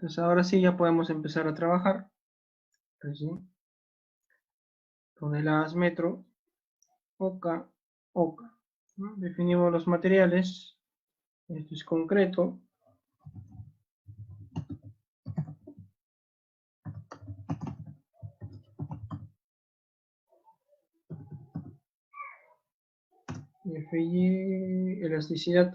Entonces ahora sí ya podemos empezar a trabajar. Entonces, toneladas metro, oca, oca, ¿no? Definimos los materiales. Esto es concreto. FY, elasticidad.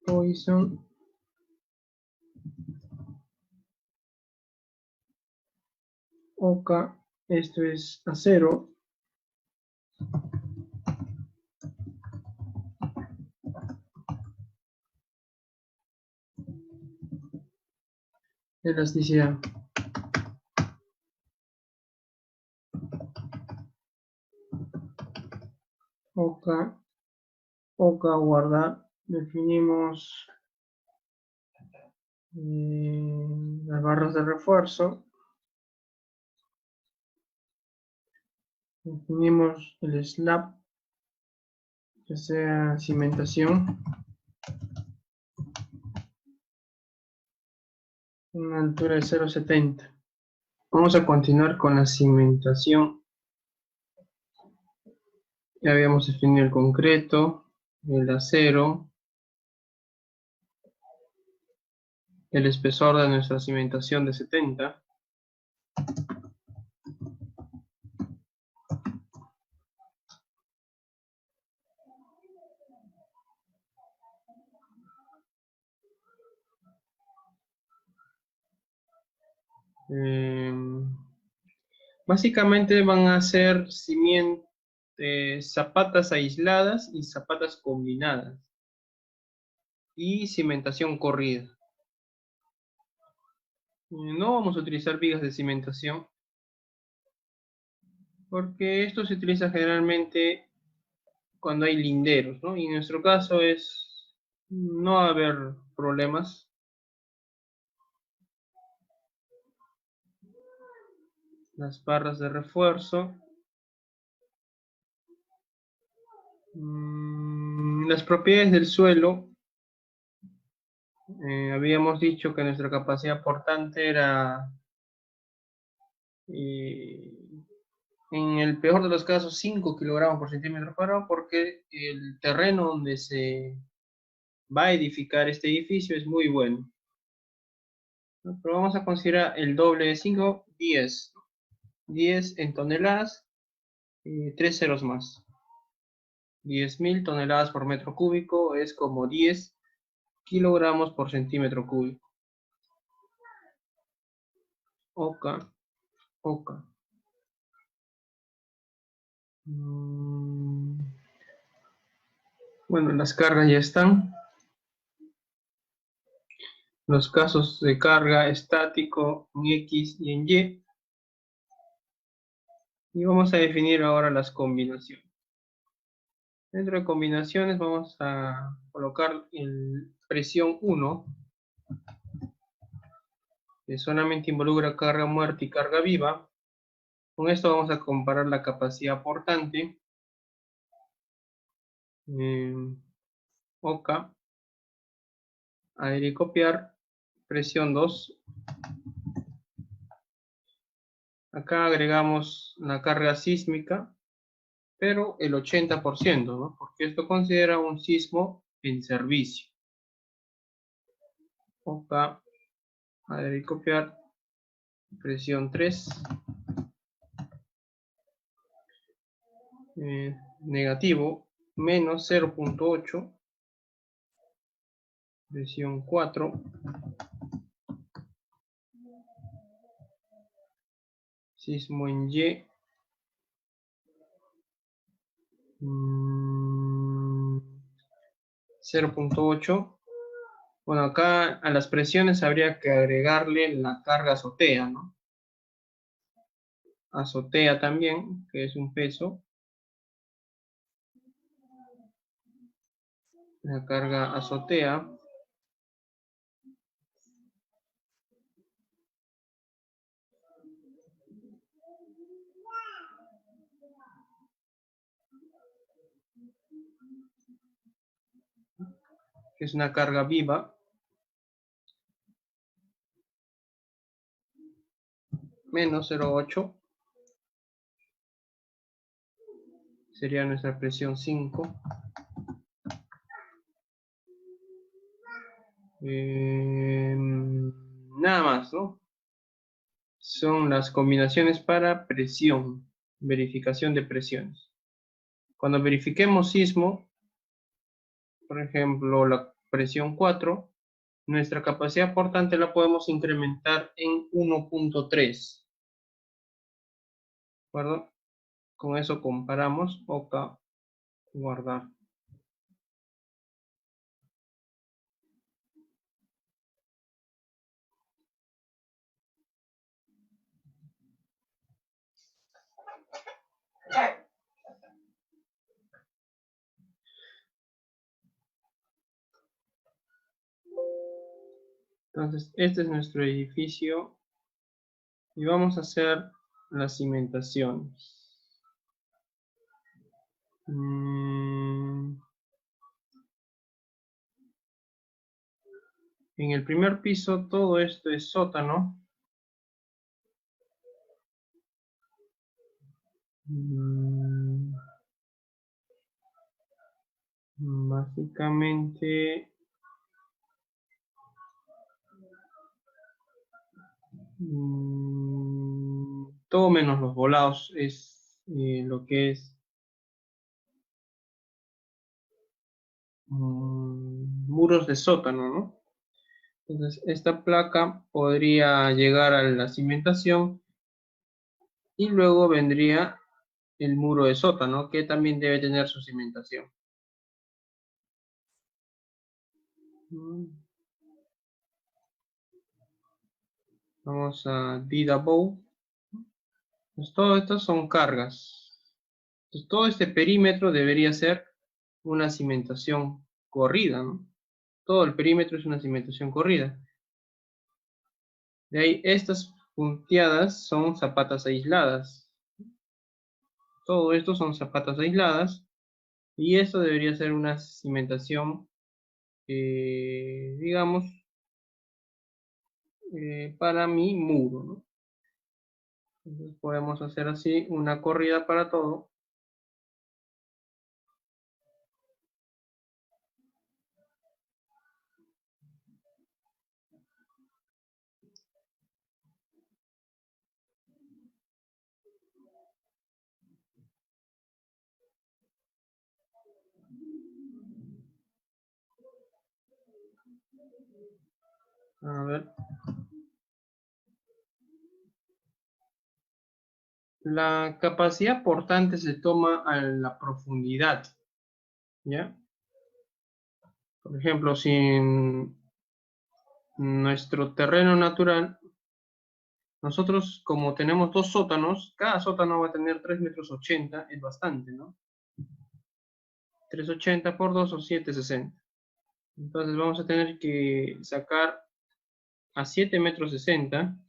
Poisson. Oca, esto es acero. Elasticidad. Oca, oca, guardar. Definimos las barras de refuerzo. Definimos el slab, ya sea cimentación, una altura de 0,70. Vamos a continuar con la cimentación. Ya habíamos definido el concreto, el acero, el espesor de nuestra cimentación de 70. Básicamente van a ser zapatas aisladas y zapatas combinadas. Y cimentación corrida. No vamos a utilizar vigas de cimentación, porque esto se utiliza generalmente cuando hay linderos, ¿no? Y en nuestro caso no va a haber problemas. Las barras de refuerzo. Las propiedades del suelo. Habíamos dicho que nuestra capacidad portante era, en el peor de los casos, 5 kilogramos por centímetro cuadrado, porque el terreno donde se va a edificar este edificio es muy bueno. Pero vamos a considerar el doble de 5, 10. 10 en toneladas, 3 ceros más. 10.000 toneladas por metro cúbico es como 10 kilogramos por centímetro cúbico. Oca, oca. Bueno, las cargas ya están. Los casos de carga estático en X y en Y. Y vamos a definir ahora las combinaciones. Dentro de combinaciones vamos a colocar presión 1, que solamente involucra carga muerta y carga viva. Con esto vamos a comparar la capacidad portante. Oca. Aire y copiar. Presión 2. Acá agregamos la carga sísmica, pero el 80%, ¿no? Porque esto considera un sismo en servicio. Oca. Aire y copiar. Presión 3. Negativo. Menos 0.8. Presión 4. Sismo en Y. 0.8. Bueno, acá a las presiones habría que agregarle la carga azotea, ¿no? Azotea también, que es un peso. La carga azotea. que es una carga viva, menos 0,8, sería nuestra presión 5. Nada más, ¿no? Son las combinaciones para presión, verificación de presiones. Cuando verifiquemos sismo, por ejemplo, la presión 4, nuestra capacidad portante la podemos incrementar en 1.3. ¿De acuerdo? Con eso comparamos. OK, guardar. Entonces, este es nuestro edificio y vamos a hacer las cimentaciones. En el primer piso todo esto es sótano. Básicamente todo menos los volados es lo que es muros de sótano, ¿no? Entonces esta placa podría llegar a la cimentación y luego vendría el muro de sótano, que también debe tener su cimentación. Vamos a did above. Pues todo esto son cargas. Entonces, todo este perímetro debería ser una cimentación corrida, ¿no? Todo el perímetro es una cimentación corrida. De ahí, estas punteadas son zapatas aisladas. Todo esto son zapatas aisladas. Y esto debería ser una cimentación, digamos, para mi muro, ¿no? Entonces podemos hacer así una corrida para todo. A ver. La capacidad portante se toma a la profundidad, ¿ya? Por ejemplo, si en nuestro terreno natural, nosotros como tenemos dos sótanos, cada sótano va a tener 3,80 m, es bastante, ¿no? 3,80 por 2 son 7,60. Entonces vamos a tener que sacar a 7,60 m,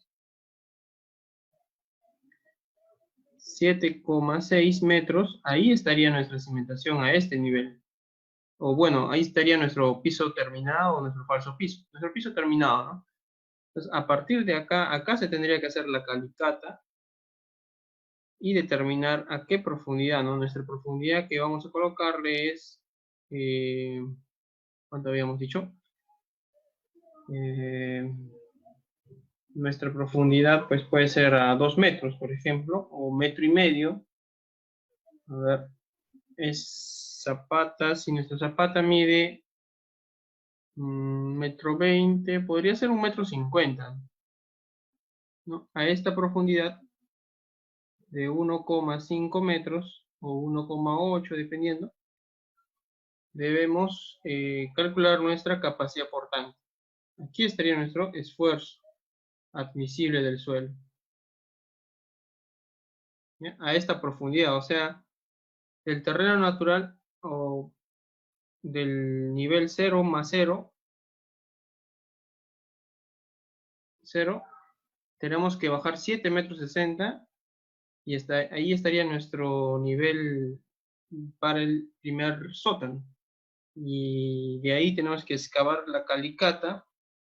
7,6 metros, ahí estaría nuestra cimentación a este nivel. O bueno, ahí estaría nuestro piso terminado o nuestro falso piso. Nuestro piso terminado, ¿no? Entonces, a partir de acá, acá se tendría que hacer la calicata y determinar a qué profundidad, ¿no? Nuestra profundidad que vamos a colocarle es, ¿cuánto habíamos dicho? Nuestra profundidad pues puede ser a 2 metros, por ejemplo, o 1,5 m. A ver, es zapata, si nuestra zapata mide 1,20 m, podría ser 1,50 m, ¿no? A esta profundidad de 1,5 metros o 1,8 dependiendo, debemos calcular nuestra capacidad portante. Aquí estaría nuestro esfuerzo admisible del suelo, ¿ya? A esta profundidad, o sea, del terreno natural o del nivel 0 más 0, 0, tenemos que bajar 7,60 m y ahí estaría nuestro nivel para el primer sótano. Y de ahí tenemos que excavar la calicata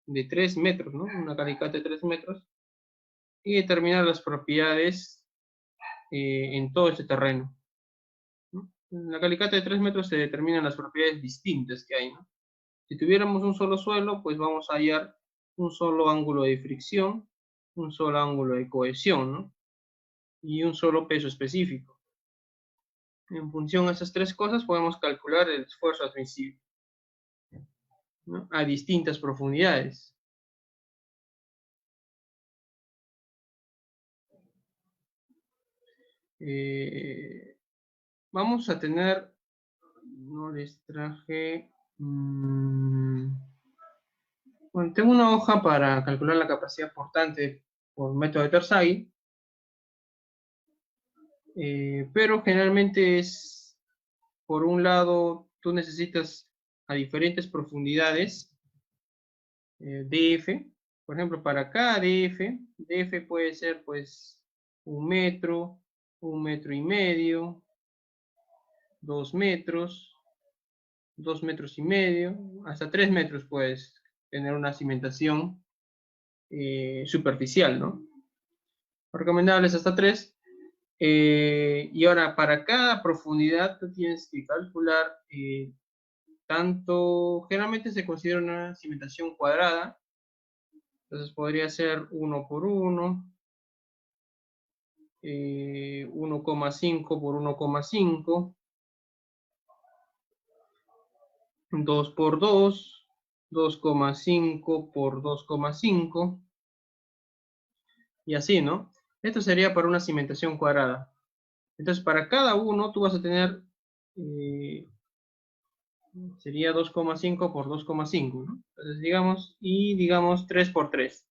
de 3 metros, ¿no? Una calicata de 3 metros. Y determinar las propiedades en todo este terreno, ¿no? En la calicata de 3 metros se determinan las propiedades distintas que hay, ¿no? Si tuviéramos un solo suelo, pues vamos a hallar un solo ángulo de fricción, un solo ángulo de cohesión, ¿no? Y un solo peso específico. En función de esas tres cosas podemos calcular el esfuerzo admisible, ¿no? A distintas profundidades. Vamos a tener, no les traje, bueno, tengo una hoja para calcular la capacidad portante por método de Tersaghi, pero generalmente es, por un lado, tú necesitas a diferentes profundidades DF, por ejemplo, para cada DF puede ser pues 1 metro y medio, 2 metros, 2 metros y medio, hasta 3 metros puedes tener una cimentación superficial, ¿no? Recomendables hasta 3. Y ahora, para cada profundidad tú tienes que calcular tanto, generalmente se considera una cimentación cuadrada, entonces podría ser 1 por 1, 1,5 por 1,5, 2 por 2, 2,5 por 2,5, y así, ¿no? Esto sería para una cimentación cuadrada. Entonces, para cada uno tú vas a tener, sería 2,5 por 2,5, ¿no? Entonces, digamos 3 por 3.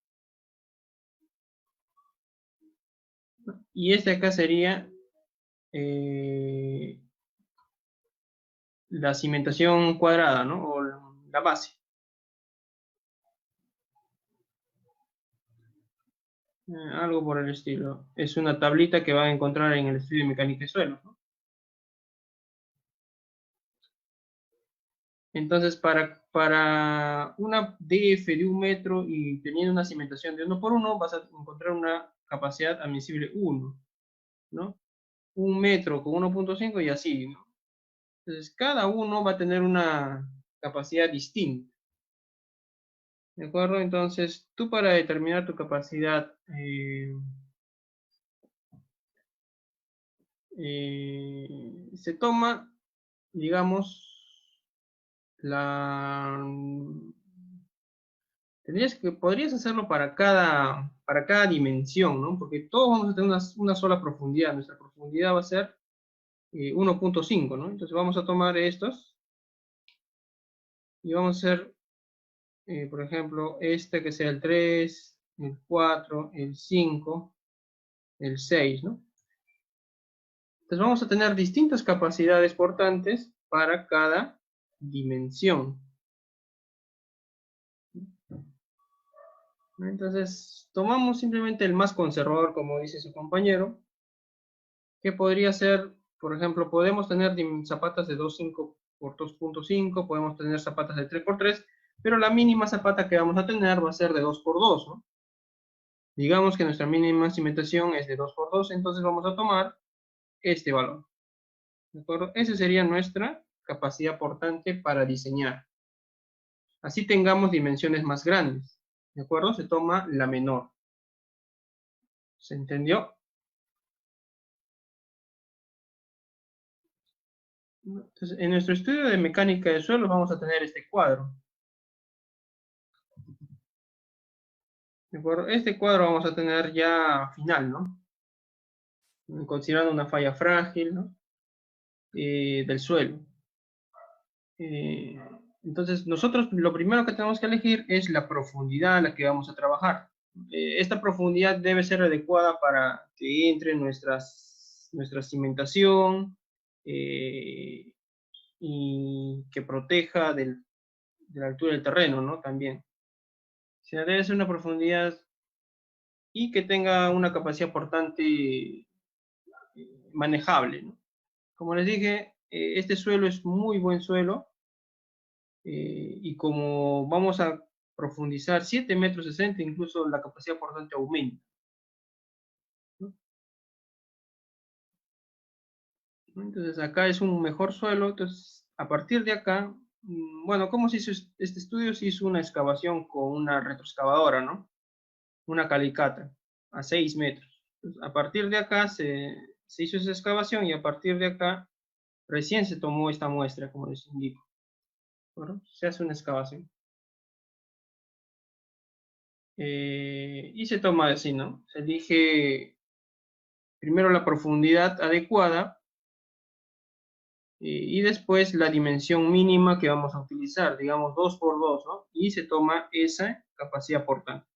Y este acá sería la cimentación cuadrada, ¿no? O la base. Algo por el estilo. Es una tablita que van a encontrar en el estudio de mecánica de suelos, ¿no? Entonces, para una DF de 1 metro y teniendo una cimentación de 1 por 1, vas a encontrar una capacidad admisible 1, ¿no? 1 metro con 1,5 y así, ¿no? Entonces, cada uno va a tener una capacidad distinta, ¿de acuerdo? Entonces, tú para determinar tu capacidad se toma, digamos, podrías hacerlo para cada dimensión, ¿no? Porque todos vamos a tener una sola profundidad. Nuestra profundidad va a ser 1,5, ¿no? Entonces vamos a tomar estos y vamos a hacer, por ejemplo, este que sea el 3, el 4, el 5, el 6, ¿no? Entonces vamos a tener distintas capacidades portantes para cada dimensión. Entonces, tomamos simplemente el más conservador, como dice su compañero, que podría ser, por ejemplo, podemos tener zapatas de 2,5 por 2,5, podemos tener zapatas de 3 por 3, pero la mínima zapata que vamos a tener va a ser de 2 por 2, ¿no? Digamos que nuestra mínima cimentación es de 2 por 2, entonces vamos a tomar este valor, ¿de acuerdo? Esa sería nuestra capacidad portante para diseñar. Así tengamos dimensiones más grandes, ¿de acuerdo? Se toma la menor. ¿Se entendió? Entonces, en nuestro estudio de mecánica de suelos vamos a tener este cuadro. ¿De acuerdo? Este cuadro vamos a tener ya final, ¿no? Considerando una falla frágil, ¿no? Del suelo. Entonces, nosotros lo primero que tenemos que elegir es la profundidad a la que vamos a trabajar. Esta profundidad debe ser adecuada para que entre nuestra cimentación y que proteja de la altura del terreno, ¿no? También. O sea, debe ser una profundidad y que tenga una capacidad portante manejable, ¿no? Como les dije, este suelo es muy buen suelo, y como vamos a profundizar 7 metros 60, incluso la capacidad portante aumenta, ¿no? Entonces acá es un mejor suelo. Entonces a partir de acá, bueno, ¿cómo se hizo este estudio? Se hizo una excavación con una retroexcavadora, ¿no? Una calicata a 6 metros. Entonces, a partir de acá se hizo esa excavación y a partir de acá recién se tomó esta muestra, como les indico. ¿No? Se hace una excavación. Y se toma así, ¿no? Se elige primero la profundidad adecuada y después la dimensión mínima que vamos a utilizar, digamos 2 por 2, ¿no? Y se toma esa capacidad portante.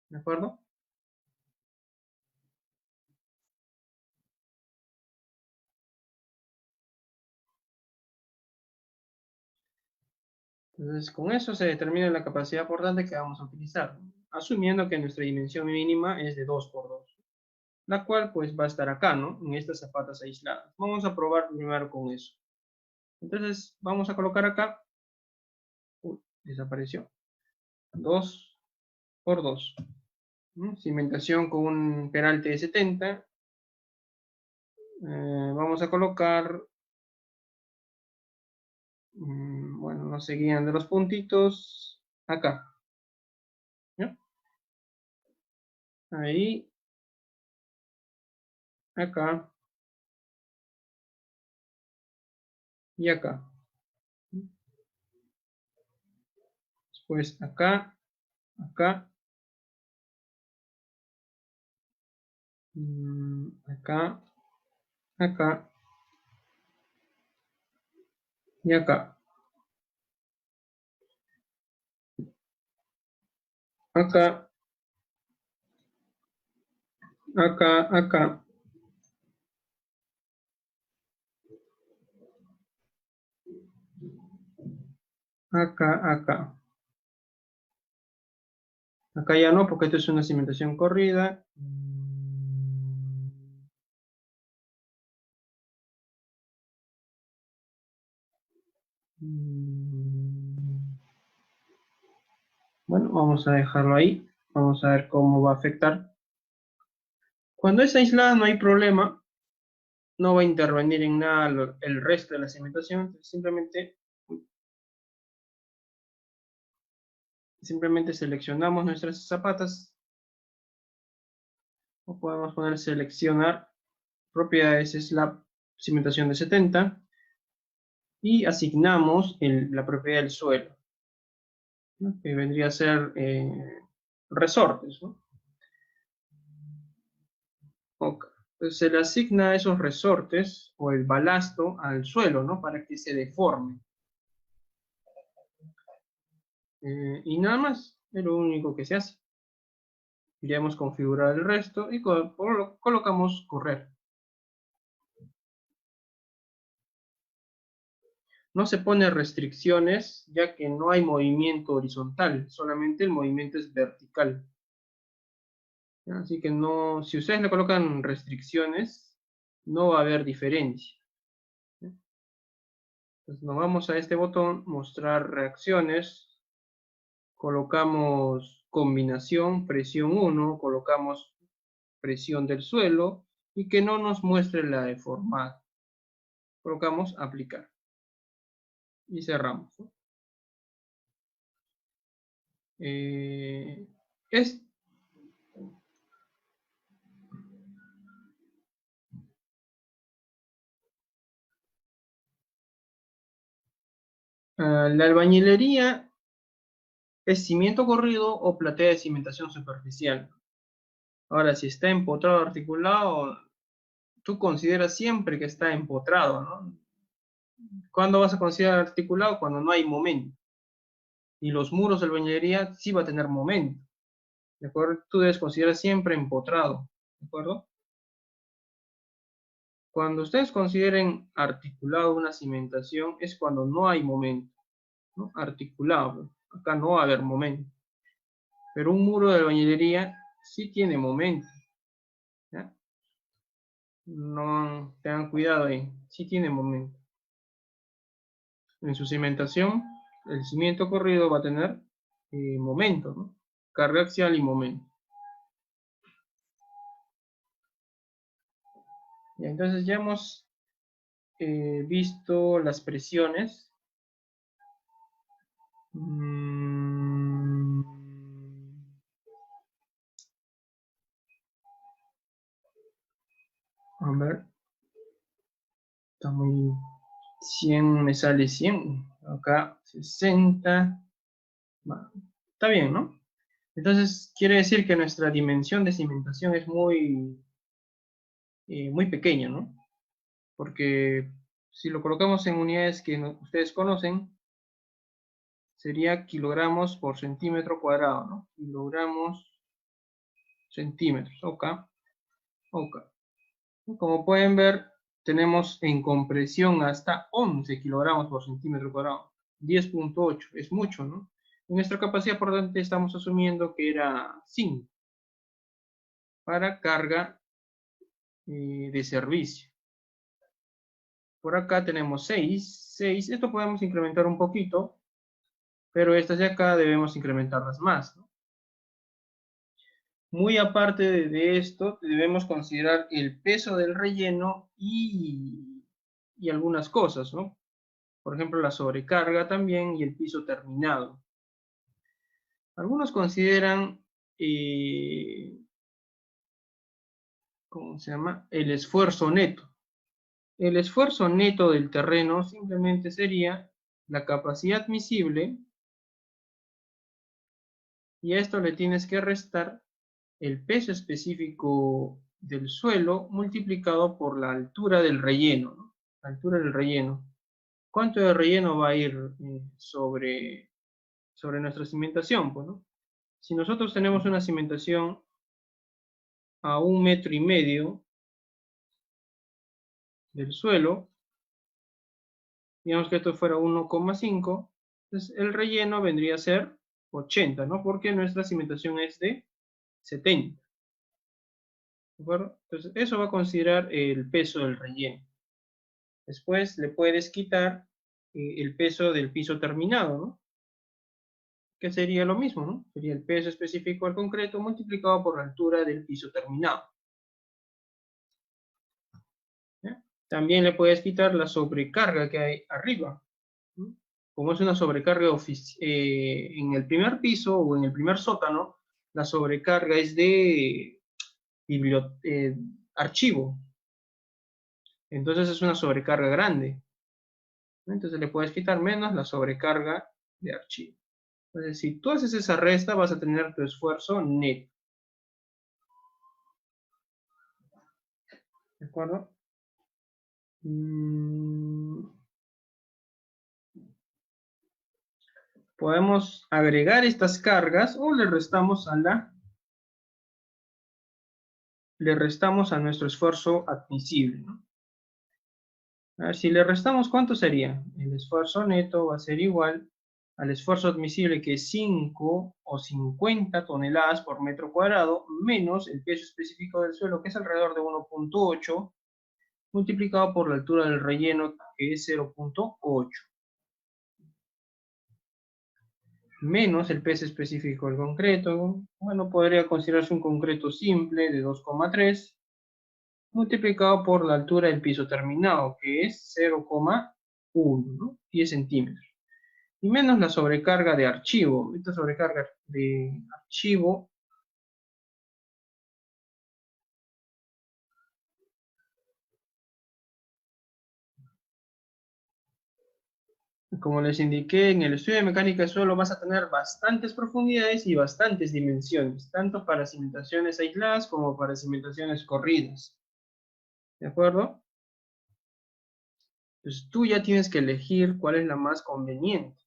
¿De acuerdo? Entonces, con eso se determina la capacidad portante que vamos a utilizar, ¿no? Asumiendo que nuestra dimensión mínima es de 2 por 2, la cual pues va a estar acá, ¿no? En estas zapatas aisladas. Vamos a probar primero con eso. Entonces, vamos a colocar acá, desapareció, 2 por 2. Cimentación con un peralte de 70. Vamos a colocar, bueno, nos seguían de los puntitos acá, ¿no? Ahí, acá y acá. Después acá, acá, acá, acá y acá. Acá, acá, acá, acá, acá. Acá ya no, porque esto es una cimentación corrida. Bueno, vamos a dejarlo ahí. Vamos a ver cómo va a afectar. Cuando es aislada no hay problema. No va a intervenir en nada el resto de la cimentación. Simplemente seleccionamos nuestras zapatas. O podemos poner seleccionar propiedades es la cimentación de 70. Y asignamos la propiedad del suelo, ¿no? Que vendría a ser resortes, ¿no? Ok. Entonces se le asigna esos resortes o el balasto al suelo, ¿no? Para que se deforme. Y nada más, es lo único que se hace. Ya hemos configurado el resto y colocamos correr. No se pone restricciones ya que no hay movimiento horizontal, solamente el movimiento es vertical. ¿Ya? Así que no, si ustedes le colocan restricciones, no va a haber diferencia. ¿Ya? Entonces nos vamos a este botón, mostrar reacciones, colocamos combinación, presión 1, colocamos presión del suelo y que no nos muestre la deformada. Colocamos aplicar y cerramos, ¿no? Es, la albañilería es cimiento corrido o platea de cimentación superficial. Ahora, si está empotrado articulado, tú consideras siempre que está empotrado, ¿no? ¿Cuándo vas a considerar articulado? Cuando no hay momento. Y los muros de albañilería sí va a tener momento, ¿de acuerdo? Tú debes considerar siempre empotrado, ¿de acuerdo? Cuando ustedes consideren articulado una cimentación es cuando no hay momento, ¿no? Articulado, acá no va a haber momento. Pero un muro de albañilería sí tiene momento, ¿ya? No tengan cuidado ahí, sí tiene momento. en su cimentación, el cimiento corrido va a tener momento, ¿no? Carga axial y momento. Y entonces ya hemos visto las presiones. A ver. Está muy... 100 me sale 100. Acá 60. Está bien, ¿no? Entonces quiere decir que nuestra dimensión de cimentación es muy pequeña, ¿no? Porque si lo colocamos en unidades que ustedes conocen, sería kilogramos por centímetro cuadrado, ¿no? Kilogramos, centímetros, ok. Como pueden ver, tenemos en compresión hasta 11 kilogramos por centímetro cuadrado. 10.8, es mucho, ¿no? En nuestra capacidad, por tanto, estamos asumiendo que era 5 para carga de servicio. Por acá tenemos 6. Esto podemos incrementar un poquito, pero estas de acá debemos incrementarlas más, ¿no? Muy aparte de esto, debemos considerar el peso del relleno y algunas cosas, ¿no? Por ejemplo, la sobrecarga también y el piso terminado. Algunos consideran, ¿cómo se llama? El esfuerzo neto. El esfuerzo neto del terreno simplemente sería la capacidad admisible, y a esto le tienes que restar el peso específico del suelo multiplicado por la altura del relleno, ¿no? La altura del relleno. ¿Cuánto de relleno va a ir sobre nuestra cimentación? Pues, ¿no? Si nosotros tenemos una cimentación a 1,5 metros del suelo, digamos que esto fuera 1,5, entonces el relleno vendría a ser 80, ¿no? Porque nuestra cimentación es de 70. ¿De acuerdo? Entonces eso va a considerar el peso del relleno. Después le puedes quitar el peso del piso terminado, ¿no? Que sería lo mismo, ¿no? Sería el peso específico al concreto multiplicado por la altura del piso terminado. ¿Ya? También le puedes quitar la sobrecarga que hay arriba, ¿no? Como es una sobrecarga en el primer piso o en el primer sótano, la sobrecarga es de archivo. Entonces es una sobrecarga grande, ¿no? Entonces le puedes quitar menos la sobrecarga de archivo. Entonces, si tú haces esa resta, vas a tener tu esfuerzo neto. ¿De acuerdo? Podemos agregar estas cargas o le restamos a nuestro esfuerzo admisible, ¿no? A ver, si le restamos, ¿cuánto sería? El esfuerzo neto va a ser igual al esfuerzo admisible, que es 5 o 50 toneladas por metro cuadrado, menos el peso específico del suelo, que es alrededor de 1,8, multiplicado por la altura del relleno, que es 0,8. Menos el peso específico del concreto. Bueno, podría considerarse un concreto simple de 2,3, multiplicado por la altura del piso terminado, que es 0,1, ¿no? 10 centímetros. Y menos la sobrecarga de archivo. Esta sobrecarga de archivo como les indiqué, en el estudio de mecánica de suelo vas a tener bastantes profundidades y bastantes dimensiones, tanto para cimentaciones aisladas como para cimentaciones corridas. ¿De acuerdo? Pues tú ya tienes que elegir cuál es la más conveniente.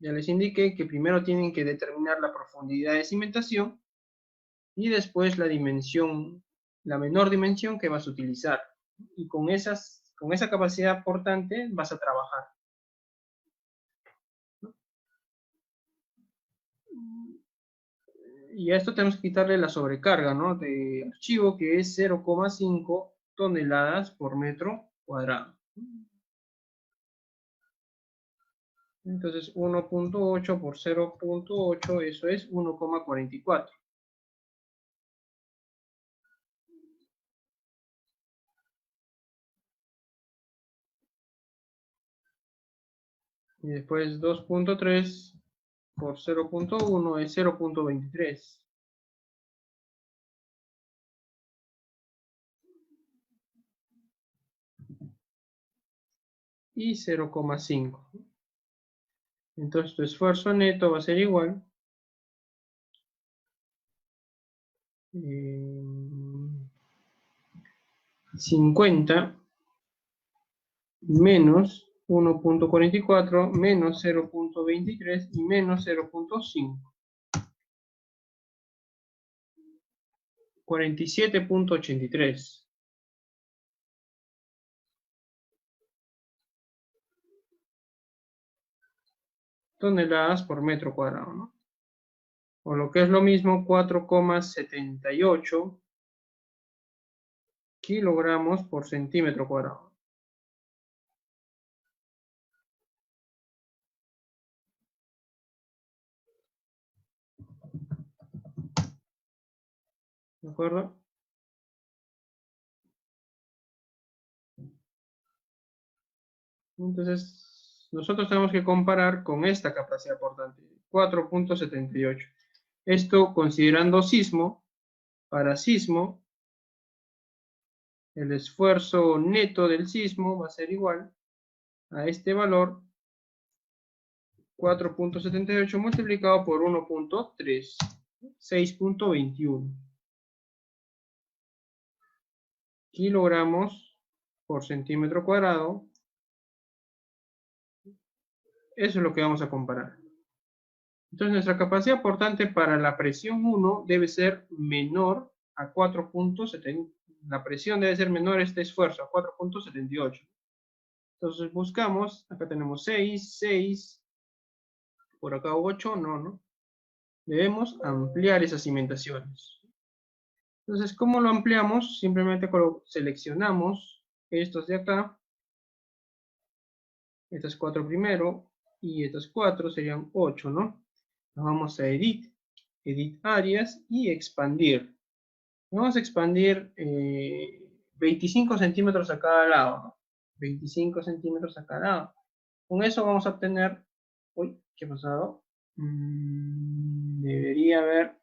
Ya les indiqué que primero tienen que determinar la profundidad de cimentación y después la dimensión, la menor dimensión que vas a utilizar. Y con esa capacidad portante vas a trabajar. Y a esto tenemos que quitarle la sobrecarga, ¿no? De archivo, que es 0,5 toneladas por metro cuadrado. Entonces 1.8 por 0.8, eso es 1,44. Y después 2.3 por 0.1 es 0.23. Y 0,5. Entonces tu esfuerzo neto va a ser igual 50 menos 1.44 menos 0.23 y menos 0.5. 47.83 toneladas por metro cuadrado, ¿no? O lo que es lo mismo, 4,78 kilogramos por centímetro cuadrado. ¿De acuerdo? Entonces, nosotros tenemos que comparar con esta capacidad portante, 4.78. Esto considerando sismo. Para sismo, el esfuerzo neto del sismo va a ser igual a este valor, 4.78 multiplicado por 1.3, 6.21 kilogramos por centímetro cuadrado. Eso es lo que vamos a comparar. Entonces, nuestra capacidad portante para la presión 1 debe ser menor a 4.70. La presión debe ser menor a este esfuerzo, a 4.78. Entonces, buscamos, acá tenemos 6, 6, por acá 8, no. Debemos ampliar esas cimentaciones. Entonces, ¿cómo lo ampliamos? Simplemente seleccionamos estos de acá, estas 4 primero, y estas 4 serían 8, ¿no? Nos vamos a Edit áreas y expandir. Vamos a expandir 25 centímetros a cada lado, ¿no? 25 centímetros a cada lado. Con eso vamos a obtener... Uy, ¿qué ha pasado? Debería haber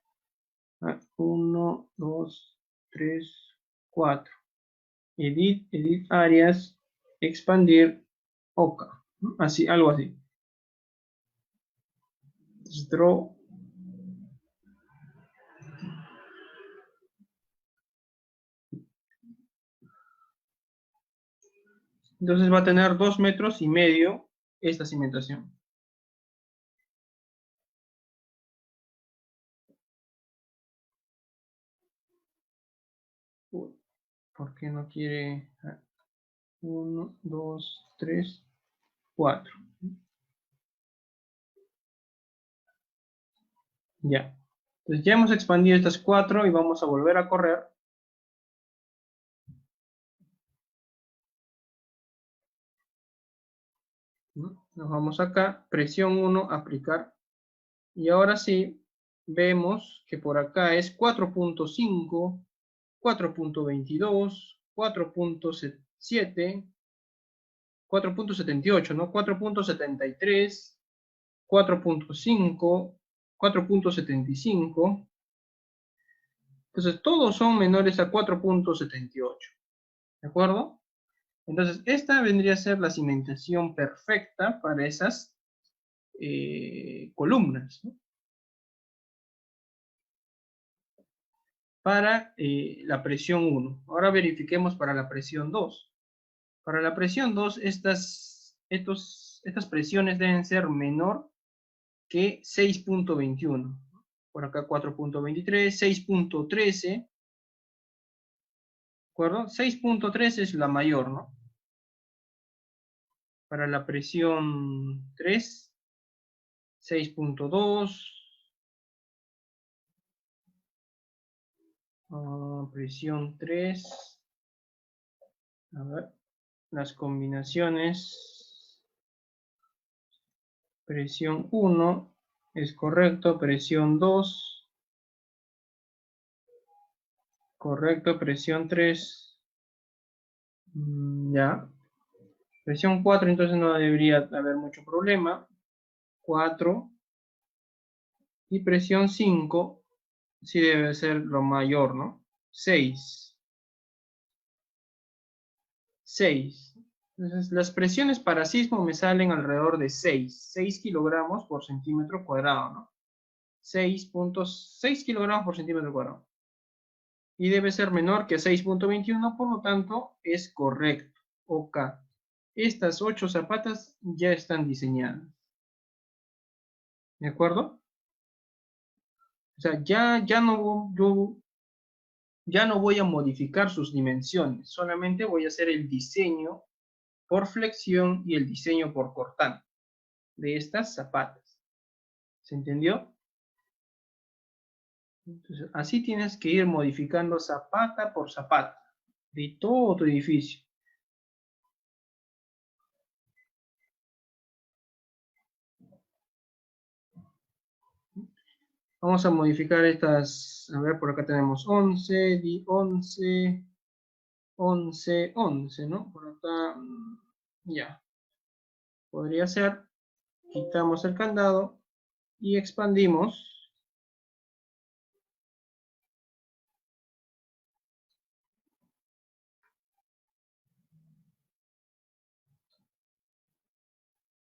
1, 2, 3, 4. Edit áreas, expandir, OK. Así, algo así. Draw. Entonces va a tener 2 metros y medio esta cimentación. ¿Por qué no quiere? 1, 2, 3, 4. Ya. Entonces ya hemos expandido estas 4 y vamos a volver a correr. Nos vamos acá, presión 1, aplicar. Y ahora sí, vemos que por acá es 4.5, 4.22, 4.7, 4.78, ¿no? 4.73, 4.5, 4.75. Entonces, todos son menores a 4.78. ¿De acuerdo? Entonces, esta vendría a ser la cimentación perfecta para esas columnas, ¿no? Para la presión 1. Ahora verifiquemos para la presión 2. Para la presión 2, estas presiones deben ser menor que 6.21. Por acá 4.23, 6.13. ¿De acuerdo? 6.13 es la mayor, ¿no? Para la presión 3, 6.2. Presión 3. A ver, las combinaciones. Presión 1 es correcto. Presión 2. Correcto. Presión 3. Ya. Presión 4, entonces no debería haber mucho problema. 4. Y presión 5, sí debe ser lo mayor, ¿no? 6. 6. Entonces, las presiones para sismo me salen alrededor de 6 kilogramos por centímetro cuadrado, ¿no? 6.6 kilogramos por centímetro cuadrado. Y debe ser menor que 6.21, por lo tanto, es correcto. OK. Estas 8 zapatas ya están diseñadas. ¿De acuerdo? O sea, ya no voy a modificar sus dimensiones, solamente voy a hacer el diseño por flexión y el diseño por cortante de estas zapatas. ¿Se entendió? Entonces, así tienes que ir modificando zapata por zapata de todo tu edificio. Vamos a modificar estas, a ver, por acá tenemos 11, 11, 11, 11, ¿no? Por acá, ya. Podría ser, quitamos el candado y expandimos.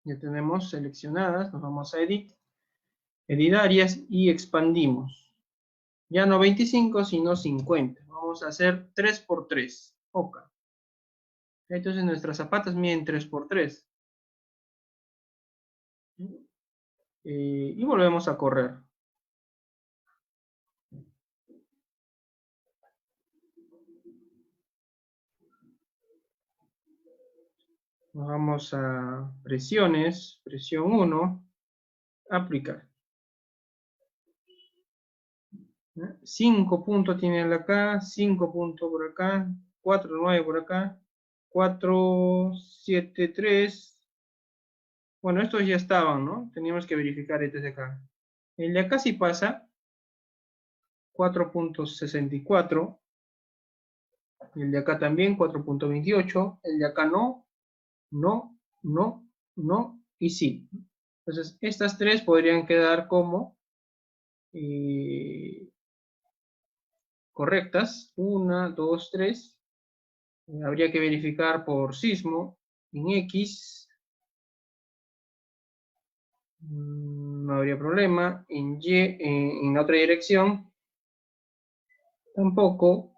Ya tenemos seleccionadas, nos vamos a Edit, Edit áreas y expandimos. Ya no 25, sino 50. Vamos a hacer 3 por 3. OK. Entonces nuestras zapatas miden 3 por 3. Y volvemos a correr. Nos vamos a presiones, presión 1, aplicar. 5 puntos tiene acá, 5 puntos por acá, 4, 9 por acá, 4, 7, 3. Bueno, estos ya estaban, ¿no? Teníamos que verificar este de acá. El de acá sí pasa, 4.64. El de acá también, 4.28. El de acá no, no, no, no y sí. Entonces, estas tres podrían quedar como correctas. 1, 2, 3. Habría que verificar por sismo. En X no habría problema. En Y, en la otra dirección, tampoco.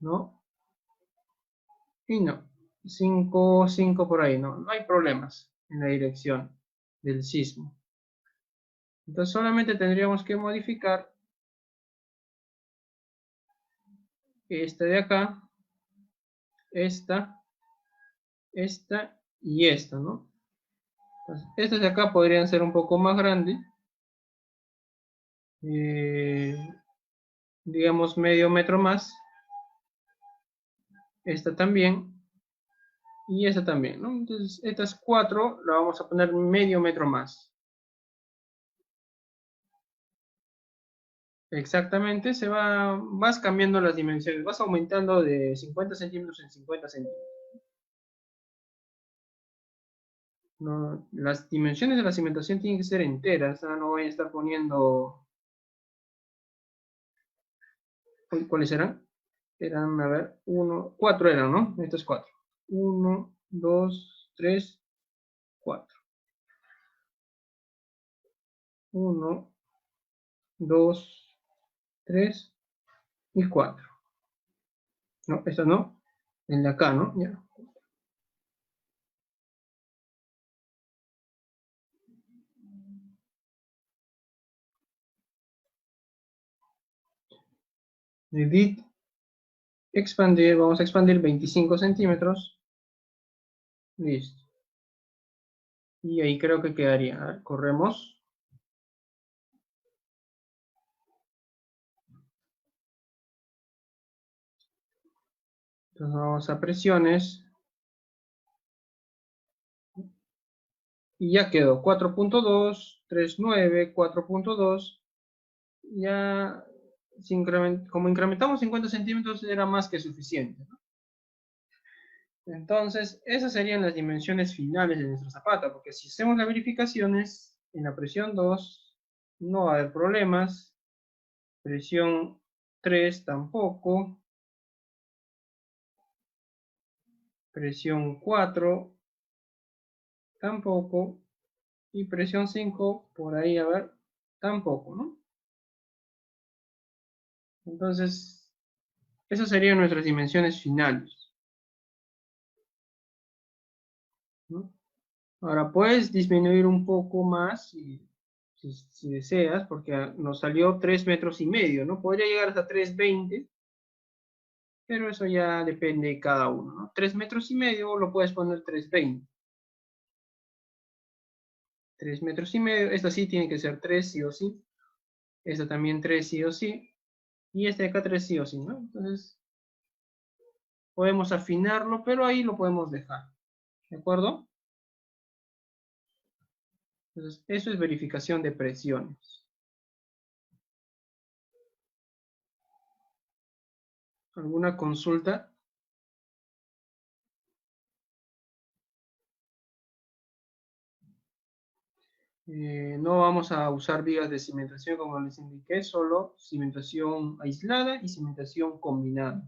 ¿No? Y no. 5, 5 por ahí, no. No hay problemas en la dirección del sismo. Entonces solamente tendríamos que modificar esta de acá, esta y esta, ¿no? Entonces, estas de acá podrían ser un poco más grandes. Digamos medio metro más. Esta también. Y esta también, ¿no? Entonces estas 4 la vamos a poner medio metro más. Exactamente, vas cambiando las dimensiones, vas aumentando de 50 centímetros en 50 centímetros. No, las dimensiones de la cimentación tienen que ser enteras, no voy a estar poniendo... ¿Cuáles eran? Eran, a ver, 4 eran, ¿no? Estos 4. 1, 2, 3, 4. 1, 2, 3 y 4. No, esto no. El de acá, ¿no? Ya. Edit, expandir, vamos a expandir 25 centímetros. Listo. Y ahí creo que quedaría. A ver, corremos. Entonces vamos a presiones. Y ya quedó 4.2, 3.9, 4.2. Ya, como incrementamos 50 centímetros, era más que suficiente, ¿no? Entonces, esas serían las dimensiones finales de nuestra zapata, porque si hacemos las verificaciones en la presión 2, no va a haber problemas. Presión 3 tampoco. Presión 4 tampoco. Y presión 5, por ahí, a ver, tampoco, ¿no? Entonces, esas serían nuestras dimensiones finales, ¿no? Ahora puedes disminuir un poco más si deseas, porque nos salió 3,5 metros, ¿no? Podría llegar hasta 3,20, pero eso ya depende de cada uno, ¿no? 3,5 metros lo puedes poner 3,20. 3,5 metros, esta sí tiene que ser 3 sí o sí. Esta también 3 sí o sí. Y este de acá 3 sí o sí, ¿no? Entonces podemos afinarlo, pero ahí lo podemos dejar, ¿de acuerdo? Entonces eso es verificación de presiones. ¿Alguna consulta? No vamos a usar vigas de cimentación como les indiqué, solo cimentación aislada y cimentación combinada.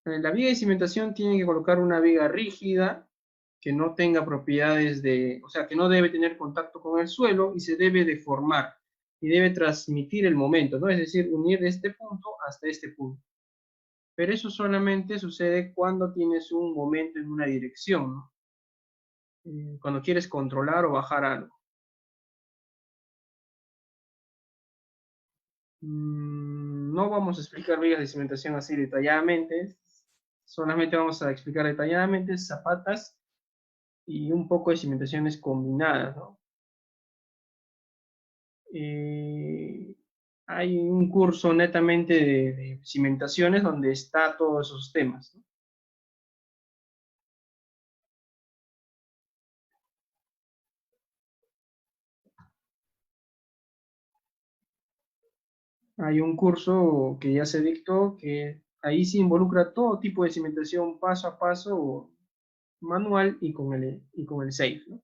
En la viga de cimentación tienen que colocar una viga rígida que no tenga propiedades o sea, que no debe tener contacto con el suelo y se debe deformar y debe transmitir el momento, ¿no? Es decir, unir de este punto hasta este punto. Pero eso solamente sucede cuando tienes un momento en una dirección, ¿no? Cuando quieres controlar o bajar algo. No vamos a explicar vigas de cimentación así detalladamente, solamente vamos a explicar detalladamente zapatas y un poco de cimentaciones combinadas, ¿no? Hay un curso netamente de cimentaciones donde está todos esos temas, ¿no? Hay un curso que ya se dictó que ahí se involucra todo tipo de cimentación paso a paso, manual y con el SAFE, ¿no?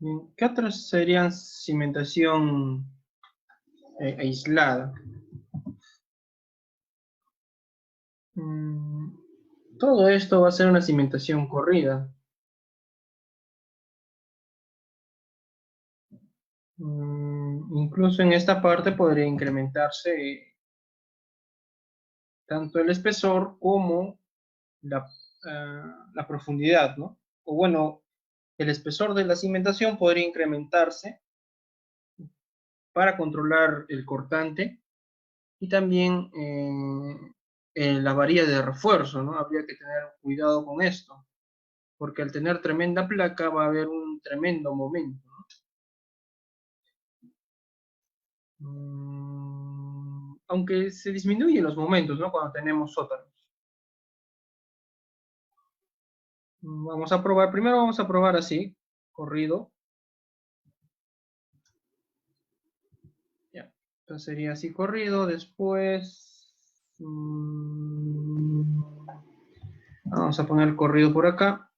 Bien, ¿qué otras serían cimentación aislada? Mm, Todo esto va a ser una cimentación corrida. Incluso en esta parte podría incrementarse tanto el espesor como la profundidad, ¿no? O bueno, el espesor de la cimentación podría incrementarse para controlar el cortante y también la varilla de refuerzo, ¿no? Habría que tener cuidado con esto, porque al tener tremenda placa va a haber un tremendo momento, ¿no? Aunque se disminuyen los momentos, ¿no? Cuando tenemos sótanos. Vamos a probar, primero vamos a probar así, corrido. Ya, entonces sería así corrido, después vamos a poner corrido por acá.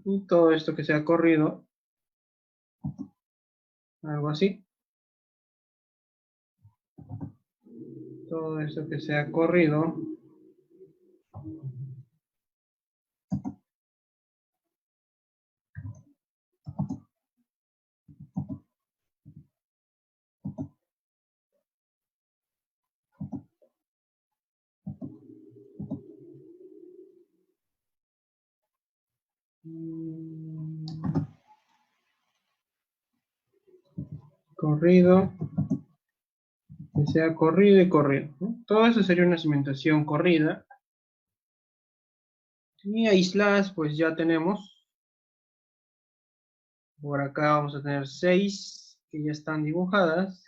Y todo esto que sea corrido, algo así. Todo esto que sea corrido. Corrido, que sea corrido y corrido, ¿no? Todo eso sería una cimentación corrida. Y aisladas, pues ya tenemos. Por acá vamos a tener 6 que ya están dibujadas.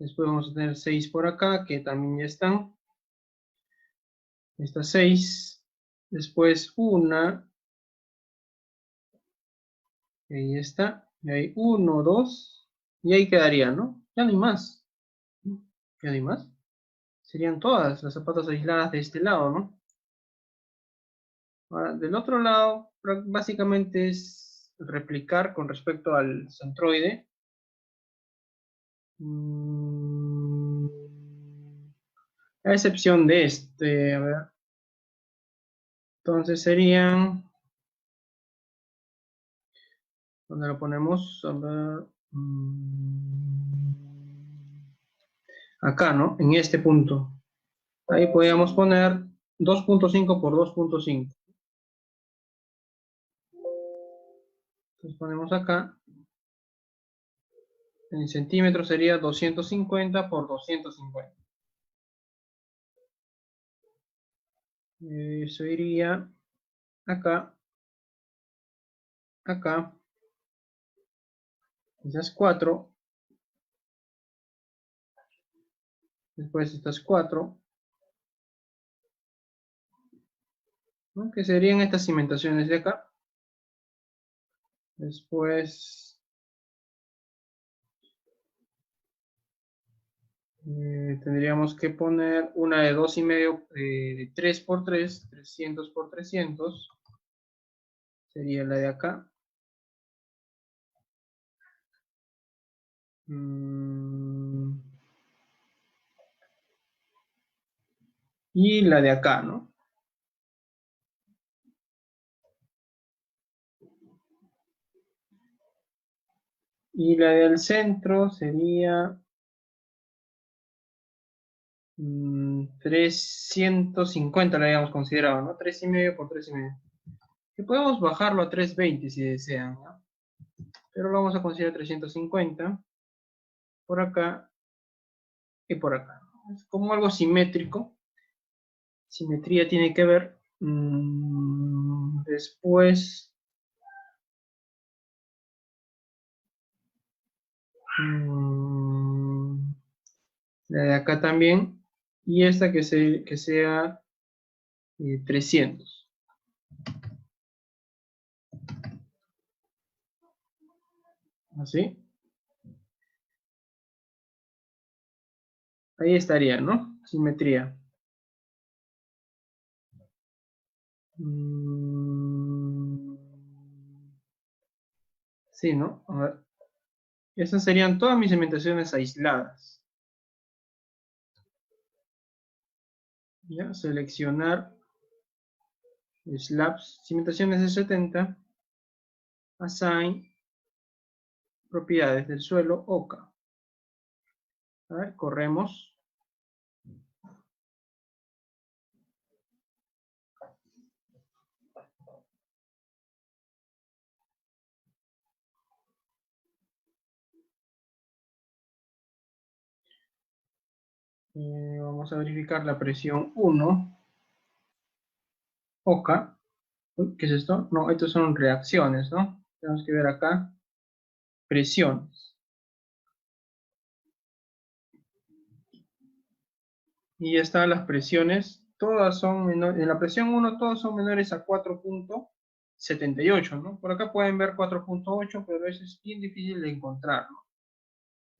Después vamos a tener 6 por acá, que también ya están. Estas 6. Después una. Ahí está. Y ahí 1, 2. Y ahí quedaría, ¿no? Ya no hay más. Ya no hay más. Serían todas las zapatas aisladas de este lado, ¿no? Ahora, del otro lado, básicamente es replicar con respecto al centroide. A excepción de este, a ver. Entonces serían, ¿dónde lo ponemos? A ver, acá, ¿no? En este punto. Ahí podríamos poner 2.5 por 2.5. Entonces ponemos acá. En centímetros sería 250 por 250. Eso iría acá, acá. Esas 4. Después estas 4. ¿No? Que serían estas cimentaciones de acá. Después tendríamos que poner una de 2,5, de 3 por 3, 300 por 300. Sería la de acá. Y la de acá, ¿no? Y la del centro sería 350, la habíamos considerado, ¿no? 3,5 por 3,5. Que podemos bajarlo a 320 si desean, ¿no? Pero lo vamos a considerar 350 por acá y por acá. Es como algo simétrico. Simetría tiene que ver. Después, la de acá también. Y esta que sea 300. Así. Ahí estaría, ¿no? Simetría. Sí, ¿no? A ver. Esas serían todas mis cimentaciones aisladas. Ya, seleccionar slabs, cimentaciones de 70, assign, propiedades del suelo, OK. A ver, corremos. Vamos a verificar la presión 1, OK. Uy, ¿qué es esto? No, estos son reacciones, ¿no? Tenemos que ver acá, presiones. Y ya están las presiones, todas son menores, en la presión 1 todas son menores a 4.78, ¿no? Por acá pueden ver 4.8, pero eso es bien difícil de encontrar, ¿no?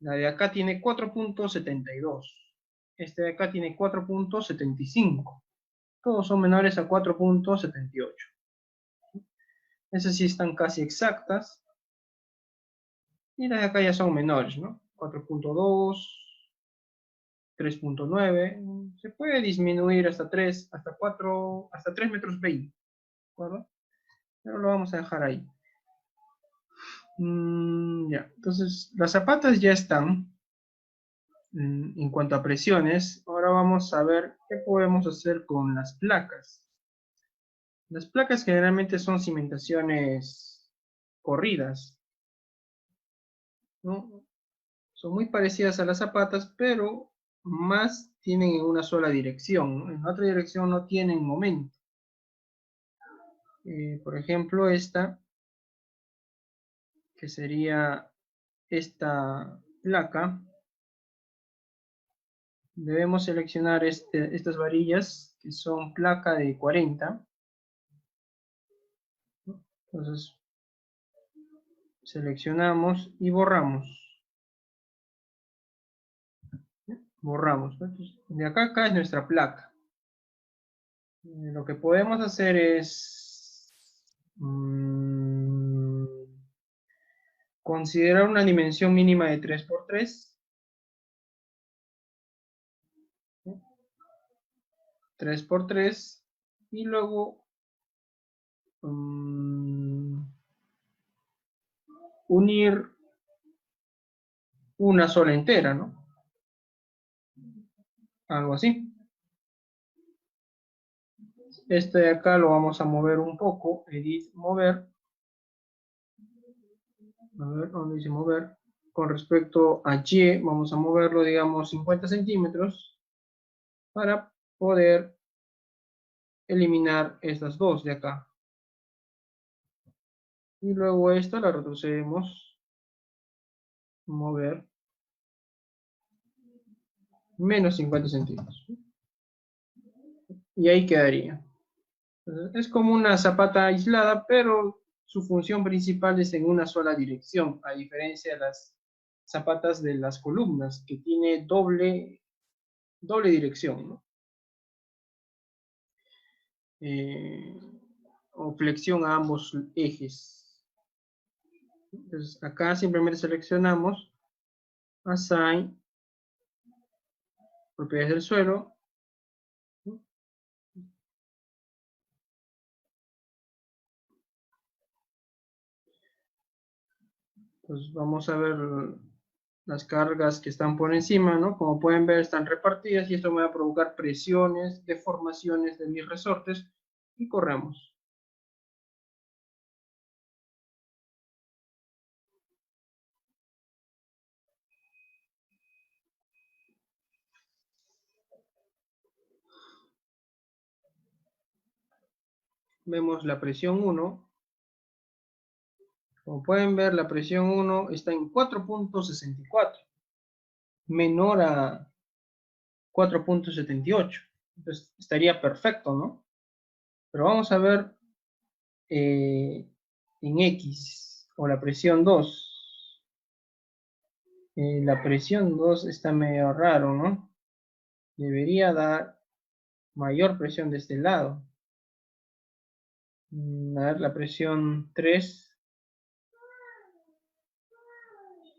La de acá tiene 4.72. Este de acá tiene 4.75. Todos son menores a 4.78. Esas sí están casi exactas. Y las de acá ya son menores, ¿no? 4.2, 3.9. Se puede disminuir hasta 3, hasta 4, hasta 3 metros 20. ¿De acuerdo? Pero lo vamos a dejar ahí. Ya, entonces las zapatas ya están. En cuanto a presiones, ahora vamos a ver qué podemos hacer con las placas. Las placas generalmente son cimentaciones corridas, ¿no? Son muy parecidas a las zapatas, pero más tienen en una sola dirección, ¿no? En la otra dirección no tienen momento. Por ejemplo, esta, que sería esta placa, debemos seleccionar estas varillas que son placa de 40. Entonces, seleccionamos y borramos. Borramos, ¿no? Entonces, de acá a acá es nuestra placa. Lo que podemos hacer es considerar una dimensión mínima de 3×3. 3×3 y luego unir una sola entera, ¿no? Algo así. Este de acá lo vamos a mover un poco, edit, mover. A ver, ¿dónde dice mover? Con respecto a Y, vamos a moverlo, digamos, 50 centímetros para poder eliminar estas dos de acá. Y luego esta la retrocedemos, mover, menos 50 centímetros. Y ahí quedaría. Entonces, es como una zapata aislada, pero su función principal es en una sola dirección, a diferencia de las zapatas de las columnas, que tiene doble dirección, ¿no? O flexión a ambos ejes. Entonces, acá simplemente seleccionamos Assign, propiedades del suelo. Entonces, vamos a ver las cargas que están por encima, ¿no? Como pueden ver, están repartidas y esto me va a provocar presiones, deformaciones de mis resortes y corremos. Vemos la presión 1. Como pueden ver, la presión 1 está en 4.64, menor a 4.78. Entonces, estaría perfecto, ¿no? Pero vamos a ver en X, o la presión 2. La presión 2 está medio raro, ¿no? Debería dar mayor presión de este lado. A ver, la presión 3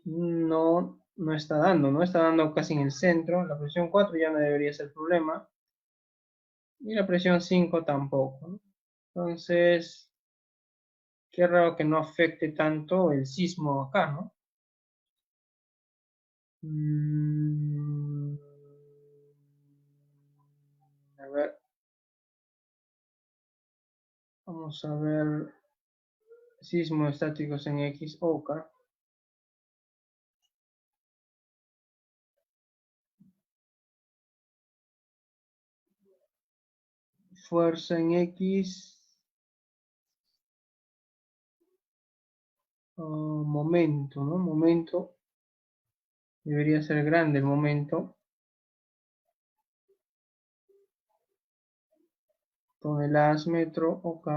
no está dando, no está dando casi en el centro. La presión 4 ya no debería ser problema. Y la presión 5 tampoco, ¿no? Entonces, qué raro que no afecte tanto el sismo acá, ¿no? A ver. Vamos a ver sismos estáticos en X, OK. Fuerza en X. Momento, ¿no? Momento. Debería ser grande el momento. Toneladas metro, OK.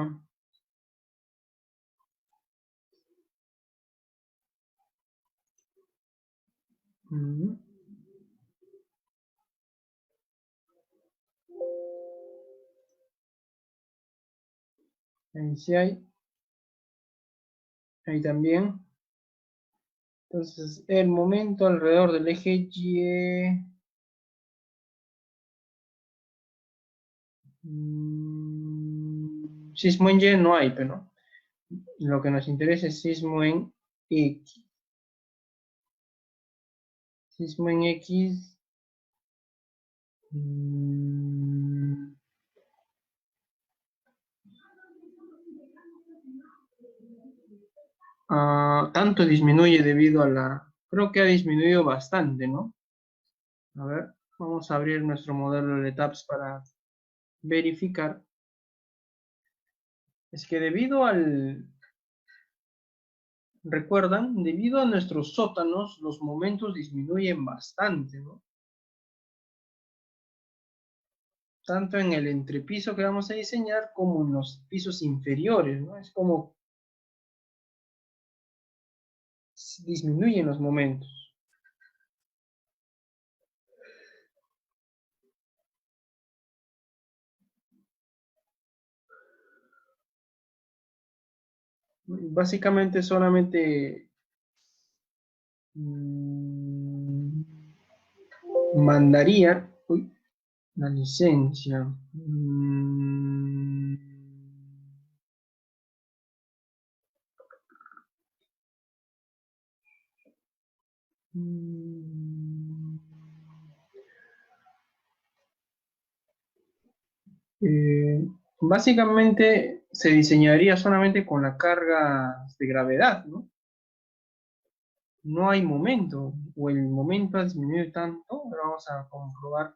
Ahí sí hay. Ahí también. Entonces, el momento alrededor del eje Y. Sismo en Y no hay, pero lo que nos interesa es sismo en X. Sismo en X. Tanto disminuye debido a la... Creo que ha disminuido bastante, ¿no? A ver, vamos a abrir nuestro modelo de TAPS para verificar. Es que debido al... ¿Recuerdan? Debido a nuestros sótanos, los momentos disminuyen bastante, ¿no? tanto en el entrepiso que vamos a diseñar como en los pisos inferiores, ¿no? Es como disminuyen los momentos. Básicamente solamente mandaría la licencia. Eh, Básicamente se diseñaría solamente con la carga de gravedad, ¿no? No hay momento, o el momento ha disminuido tanto, ahora vamos a comprobar.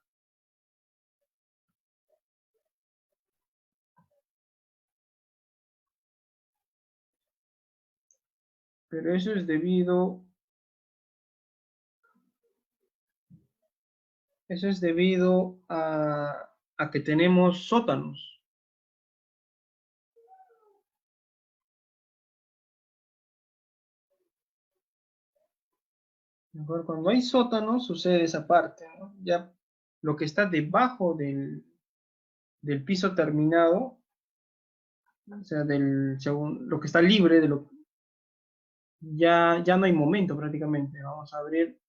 Pero eso es debido a que tenemos sótanos. ¿De acuerdo? Cuando hay sótanos sucede esa parte, ¿no? Ya lo que está debajo del piso terminado, o sea, lo que está libre, ya no hay momento prácticamente. Vamos a abrir.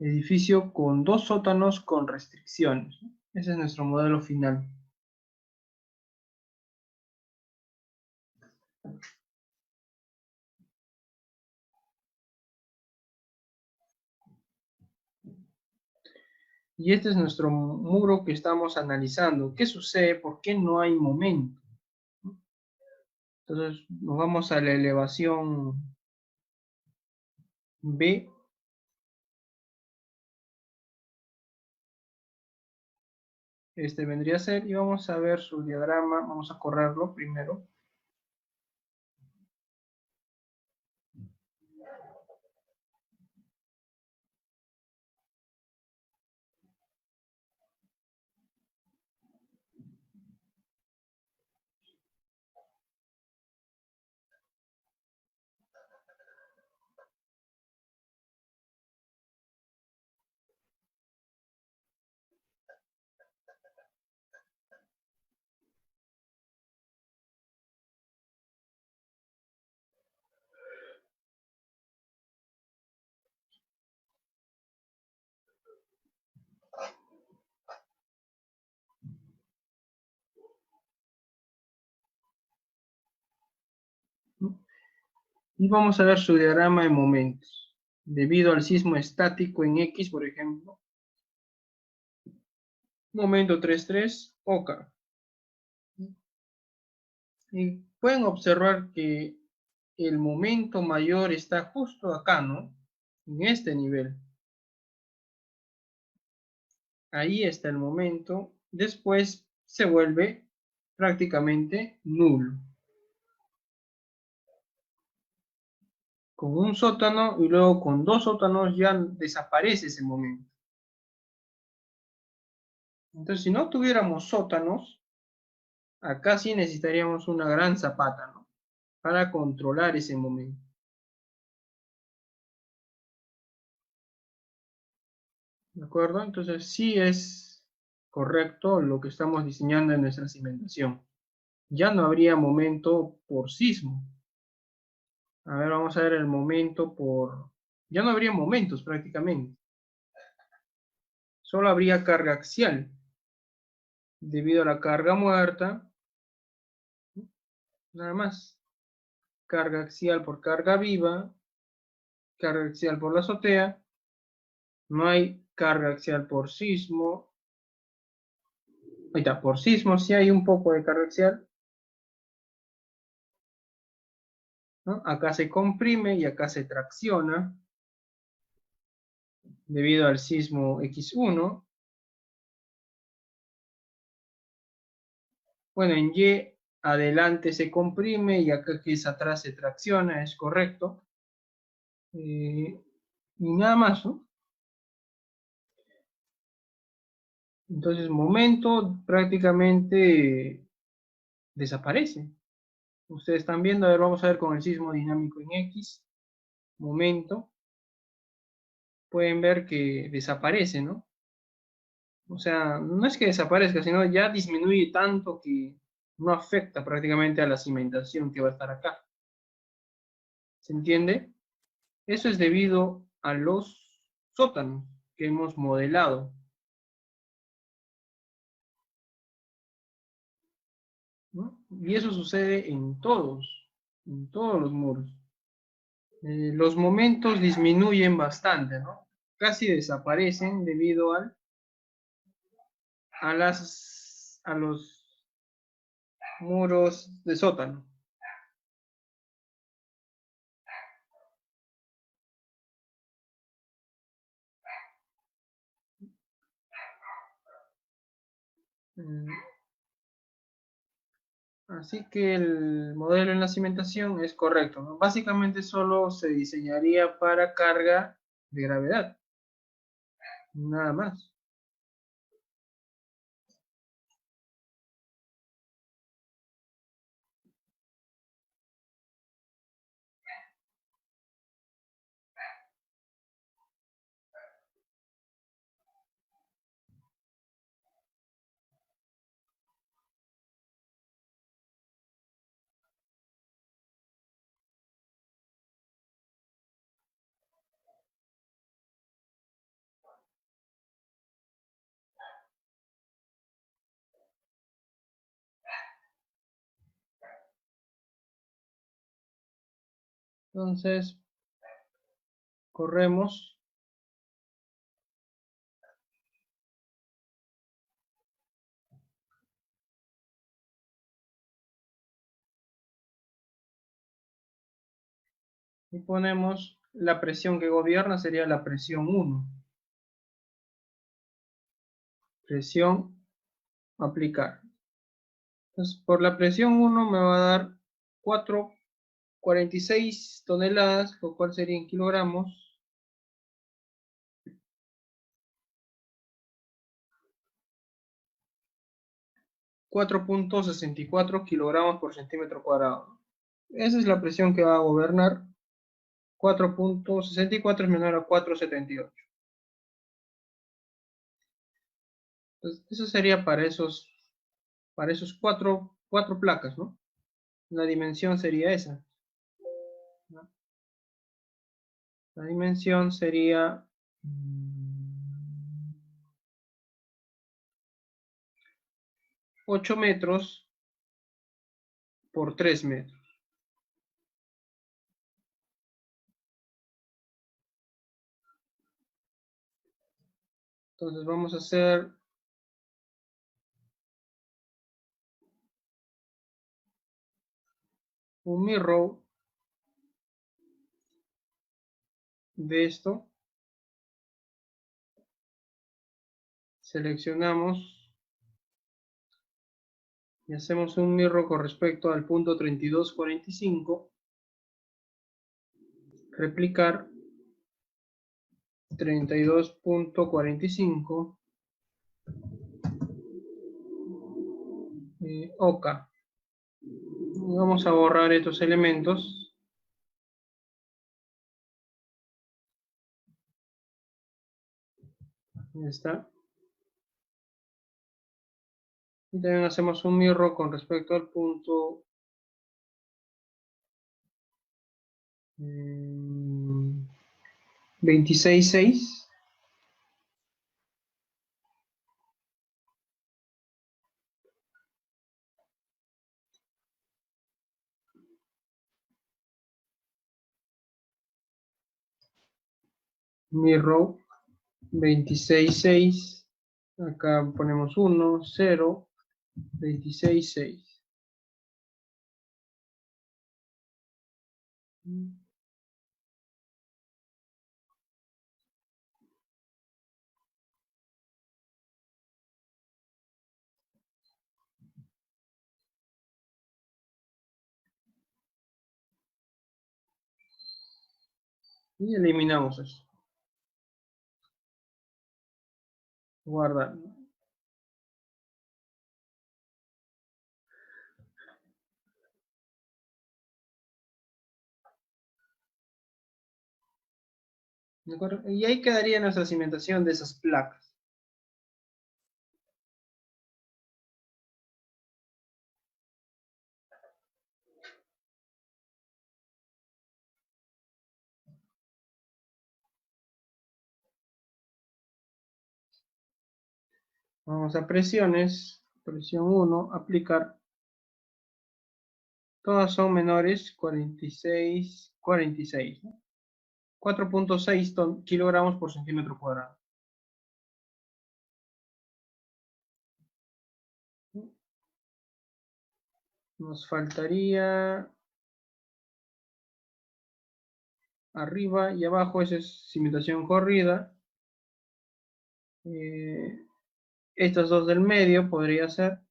Edificio con 2 sótanos con restricciones, ¿no? Ese es nuestro modelo final. Y este es nuestro muro que estamos analizando. ¿Qué sucede? ¿Por qué no hay momento? Entonces nos vamos a la elevación B. Este vendría a ser, y vamos a ver su diagrama. Vamos a correrlo primero. Y vamos a ver su diagrama de momentos. Debido al sismo estático en X, por ejemplo, momento 33, OK. Y pueden observar que el momento mayor está justo acá, ¿no? En este nivel. Ahí está el momento. Después se vuelve prácticamente nulo. Con un sótano y luego con 2 sótanos ya desaparece ese momento. Entonces, si no tuviéramos sótanos, acá sí necesitaríamos una gran zapata, ¿no? Para controlar ese momento. ¿De acuerdo? Entonces, sí es correcto lo que estamos diseñando en nuestra cimentación. Ya no habría momento por sismo. A ver, vamos a ver el momento por... Ya no habría momentos prácticamente. Solo habría carga axial. Debido a la carga muerta, nada más. Carga axial por carga viva, carga axial por la azotea. No hay carga axial por sismo. Ahí está, por sismo sí hay un poco de carga axial. ¿no? Acá se comprime y acá se tracciona debido al sismo X1. Bueno, en Y adelante se comprime y acá que es atrás se tracciona, es correcto. Y nada más, ¿no? Entonces, momento prácticamente desaparece. Ustedes están viendo, a ver, vamos a ver con el sismo dinámico en X. Momento. Pueden ver que desaparece, ¿no? O sea, no es que desaparezca, sino ya disminuye tanto que no afecta prácticamente a la cimentación que va a estar acá. ¿Se entiende? Eso es debido a los sótanos que hemos modelado, ¿no? Y eso sucede en todos los muros. Los momentos disminuyen bastante, ¿no? Casi desaparecen debido a los muros de sótano. Así que el modelo en la cimentación es correcto, ¿no? Básicamente solo se diseñaría para carga de gravedad, nada más. Entonces, corremos. Y ponemos la presión que gobierna sería la presión 1. Presión aplicar. Entonces, por la presión 1 me va a dar 4,46 toneladas, lo cual sería en kilogramos. 4,64 kilogramos por centímetro cuadrado. Esa es la presión que va a gobernar. 4,64 es menor a 4,78. Entonces, eso sería para esos cuatro placas, ¿no? La dimensión sería esa, ¿no? La dimensión sería 8 metros por 3 metros. Entonces vamos a hacer un mirror de esto. Seleccionamos y hacemos un mirror con respecto al punto 3245. Replicar 32,45. OK. Vamos a borrar estos elementos. Ahí está. Y también hacemos un mirror con respecto al punto 26,6. Mirror 26,6. Acá ponemos 1, 0, 26,6. Y eliminamos eso. Guardar. ¿De acuerdo? Y ahí quedaría nuestra cimentación de esas placas. Vamos a presiones. Presión 1, aplicar. Todas son menores, 46, 46, ¿no? 4.6 kilogramos por centímetro cuadrado. Nos faltaría arriba y abajo, esa es cimentación corrida. Estas dos del medio podría ser.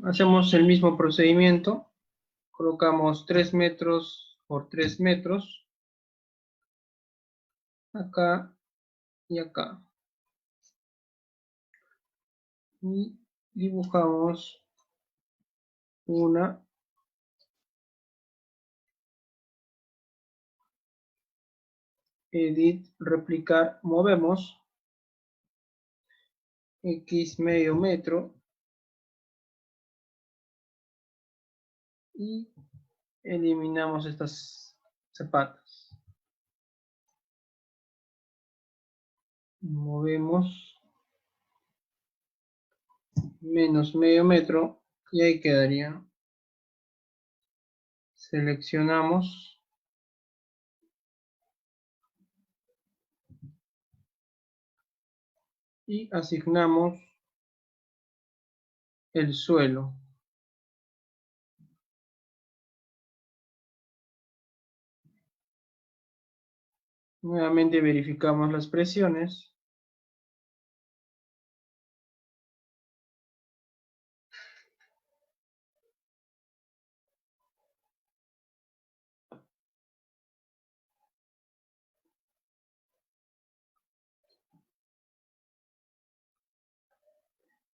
Hacemos el mismo procedimiento. Colocamos 3 metros por 3 metros. Acá y acá. Y dibujamos una. Edit, replicar, movemos. X medio metro. Y eliminamos estas zapatas. Movemos menos medio metro y ahí quedaría. Seleccionamos y asignamos el suelo. Nuevamente verificamos las presiones.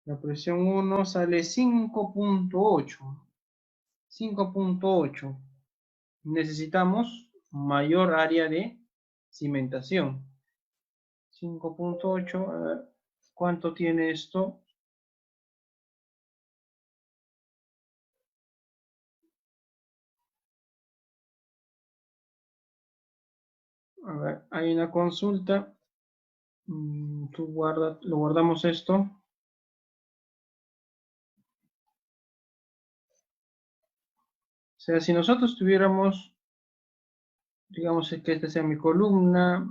La presión 1 sale 5.8. 5.8. Necesitamos mayor área de cimentación. 5.8. A ver, ¿cuánto tiene esto? A ver, hay una consulta. Lo guardamos esto. O sea, si nosotros tuviéramos, digamos que esta sea mi columna,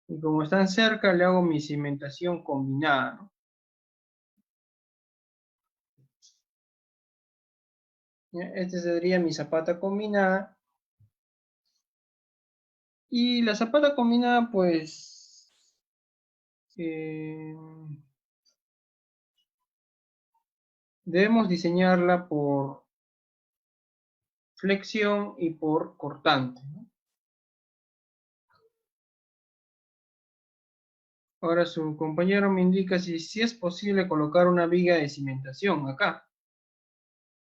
y como están cerca, le hago mi cimentación combinada, ¿no? Esta sería mi zapata combinada. Y la zapata combinada, pues, debemos diseñarla por flexión y por cortante, ¿no? Ahora su compañero me indica si es posible colocar una viga de cimentación acá,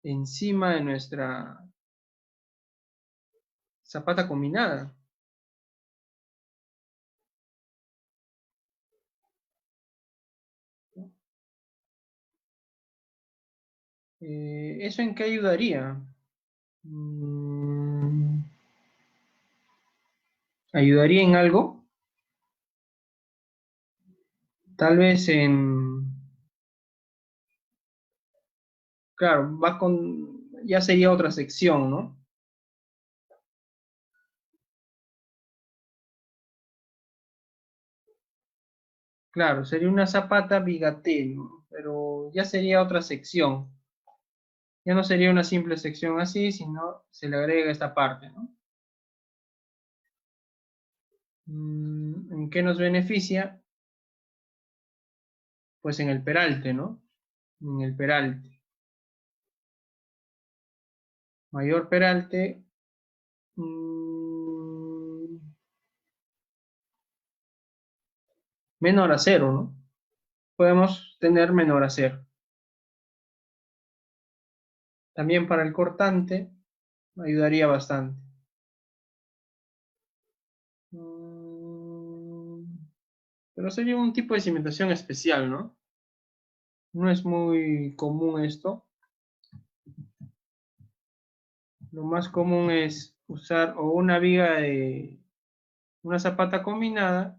encima de nuestra zapata combinada. ¿Eso en qué ayudaría? ¿Ayudaría en algo? Tal vez en... Claro, va con... Ya sería otra sección, ¿no? Claro, sería una zapata bigatell, ¿no? Pero ya sería otra sección. Ya no sería una simple sección así, sino se le agrega esta parte, ¿no? ¿En qué nos beneficia? Pues en el peralte, ¿no? En el peralte. Mayor peralte. Menor a cero, ¿no? Podemos tener menor a cero. También para el cortante ayudaría bastante. Pero sería un tipo de cimentación especial, ¿no? No es muy común esto. Lo más común es usar o una viga de una zapata combinada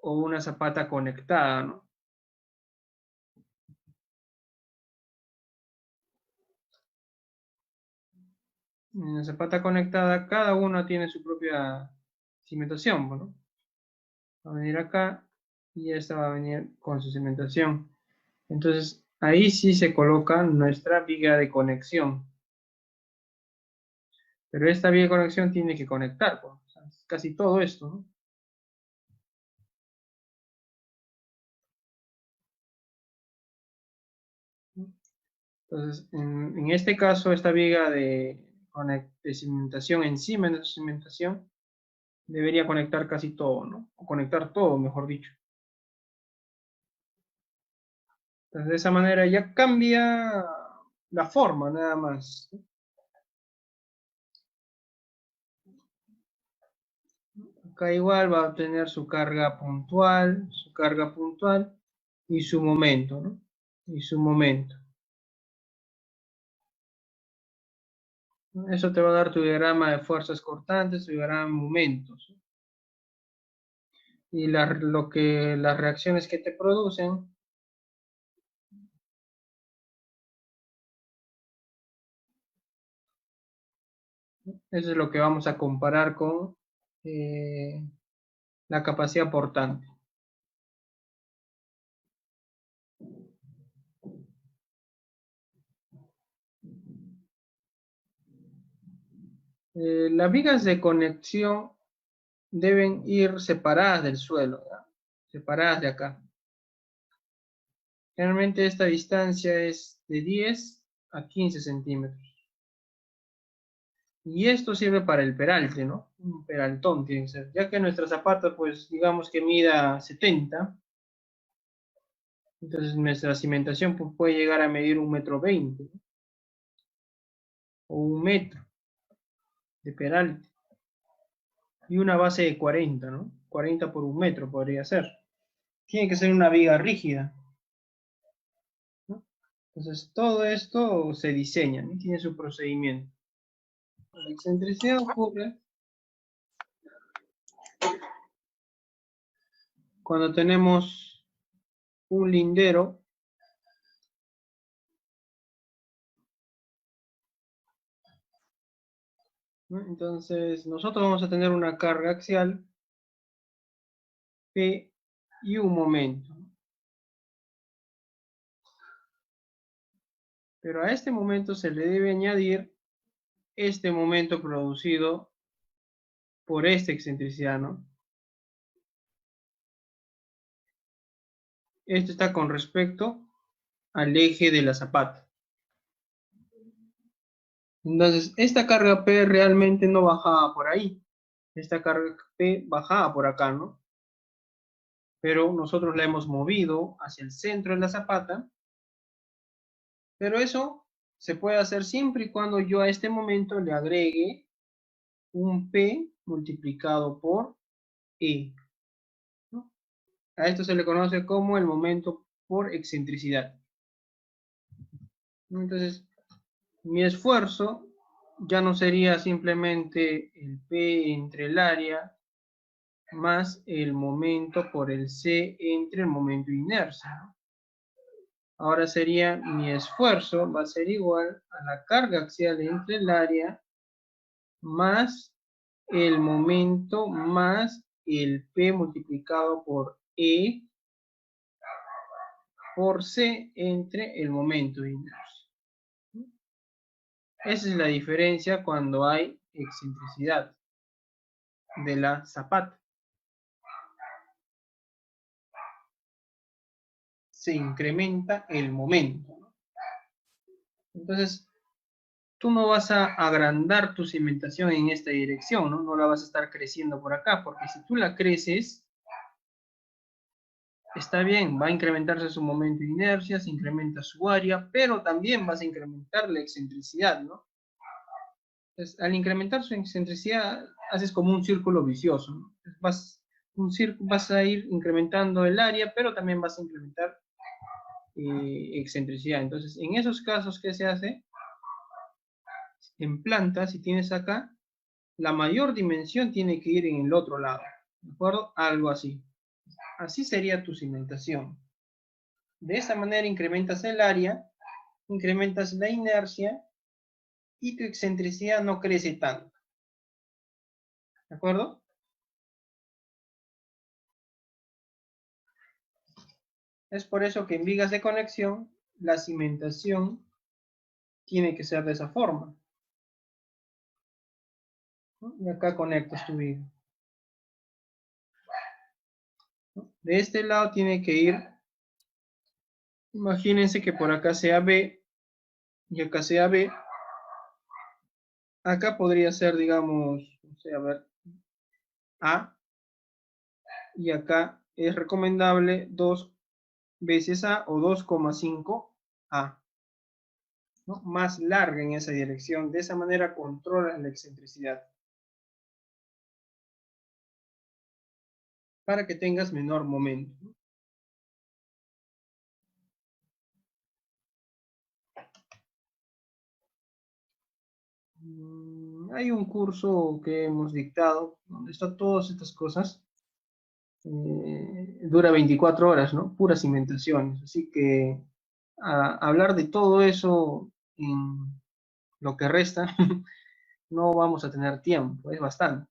o una zapata conectada, ¿no? En la zapata conectada, cada una tiene su propia cimentación, ¿no? Va a venir acá y esta va a venir con su cimentación. Entonces, ahí sí se coloca nuestra viga de conexión. Pero esta viga de conexión tiene que conectar, pues, o sea, casi todo esto, ¿no? Entonces, en este caso, esta viga de cimentación encima de esa cimentación debería conectar casi todo, ¿no? O conectar todo, mejor dicho. Entonces, de esa manera ya cambia la forma, nada más. Acá igual va a tener su carga puntual y su momento, ¿no? Y su momento. Eso te va a dar tu diagrama de fuerzas cortantes, tu diagrama de momentos. Y las reacciones que te producen, eso es lo que vamos a comparar con la capacidad portante. Las vigas de conexión deben ir separadas del suelo, ¿ya? Separadas de acá. Generalmente esta distancia es de 10 a 15 centímetros. Y esto sirve para el peralte, ¿no? Un peraltón tiene que ser. Ya que nuestra zapata, pues digamos que mida 70, entonces nuestra cimentación pues, puede llegar a medir 1,20 m, ¿no? O 1 metro de peralte. Y una base de 40, ¿no? 40 por 1 metro podría ser. Tiene que ser una viga rígida, ¿no? Entonces todo esto se diseña, ¿no? Tiene su procedimiento. La excentricidad ocurre cuando tenemos un lindero, ¿no? Entonces nosotros vamos a tener una carga axial P y un momento. Pero a este momento se le debe añadir este momento producido por esta excentricidad, ¿no? Esto está con respecto al eje de la zapata. Entonces, esta carga P realmente no bajaba por ahí. Esta carga P bajaba por acá, ¿no? Pero nosotros la hemos movido hacia el centro de la zapata. Pero eso se puede hacer siempre y cuando yo a este momento le agregue un P multiplicado por E, ¿no? A esto se le conoce como el momento por excentricidad. Entonces, mi esfuerzo ya no sería simplemente el P entre el área más el momento por el C entre el momento de inercia, ¿no? Ahora sería mi esfuerzo va a ser igual a la carga axial entre el área más el momento más el P multiplicado por E por C entre el momento de inercia. Esa es la diferencia cuando hay excentricidad de la zapata. Se incrementa el momento. Entonces, tú no vas a agrandar tu cimentación en esta dirección, ¿no? No la vas a estar creciendo por acá, porque si tú la creces, está bien, va a incrementarse su momento de inercia, se incrementa su área, pero también vas a incrementar la excentricidad, ¿no? Entonces, al incrementar su excentricidad, haces como un círculo vicioso, ¿no? Vas a ir incrementando el área, pero también vas a incrementar excentricidad. Entonces, en esos casos, ¿qué se hace? En planta, si tienes acá, la mayor dimensión tiene que ir en el otro lado, ¿de acuerdo? Algo así. Así sería tu cimentación. De esa manera incrementas el área, incrementas la inercia y tu excentricidad no crece tanto. ¿De acuerdo? Es por eso que en vigas de conexión la cimentación tiene que ser de esa forma, ¿no? Y acá conectas tu viga, ¿no? De este lado tiene que ir, imagínense que por acá sea B y acá sea B. Acá podría ser, digamos, no sé, a ver, A, y acá es recomendable 2 veces A o 2,5 A, ¿no? Más larga en esa dirección. De esa manera controlas la excentricidad para que tengas menor momento, ¿no? Hay un curso que hemos dictado donde están todas estas cosas. Dura 24 horas, ¿no? Puras cimentaciones. Así que hablar de todo eso en lo que resta no vamos a tener tiempo, es bastante.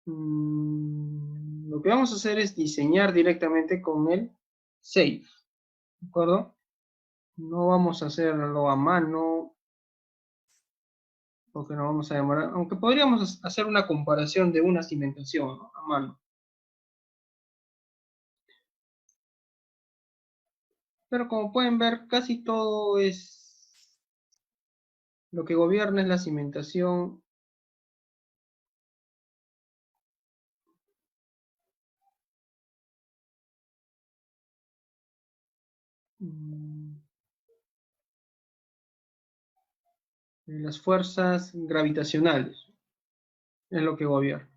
Lo que vamos a hacer es diseñar directamente con el SAFE, ¿de acuerdo? No vamos a hacerlo a mano, porque no vamos a demorar, aunque podríamos hacer una comparación de una cimentación, ¿no? A mano. Pero como pueden ver, casi todo es, lo que gobierna es la cimentación. Las fuerzas gravitacionales es lo que gobierna.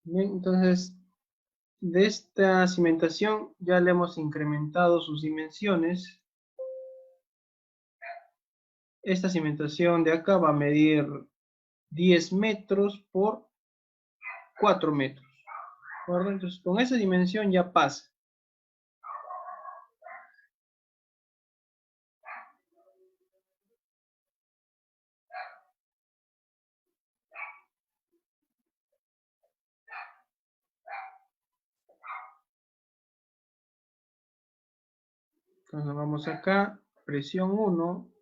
Bien, entonces, de esta cimentación ya le hemos incrementado sus dimensiones. Esta cimentación de acá va a medir 10 metros por 4 metros. ¿De acuerdo? Entonces, con esa dimensión ya pasa. Entonces vamos acá, presión 1,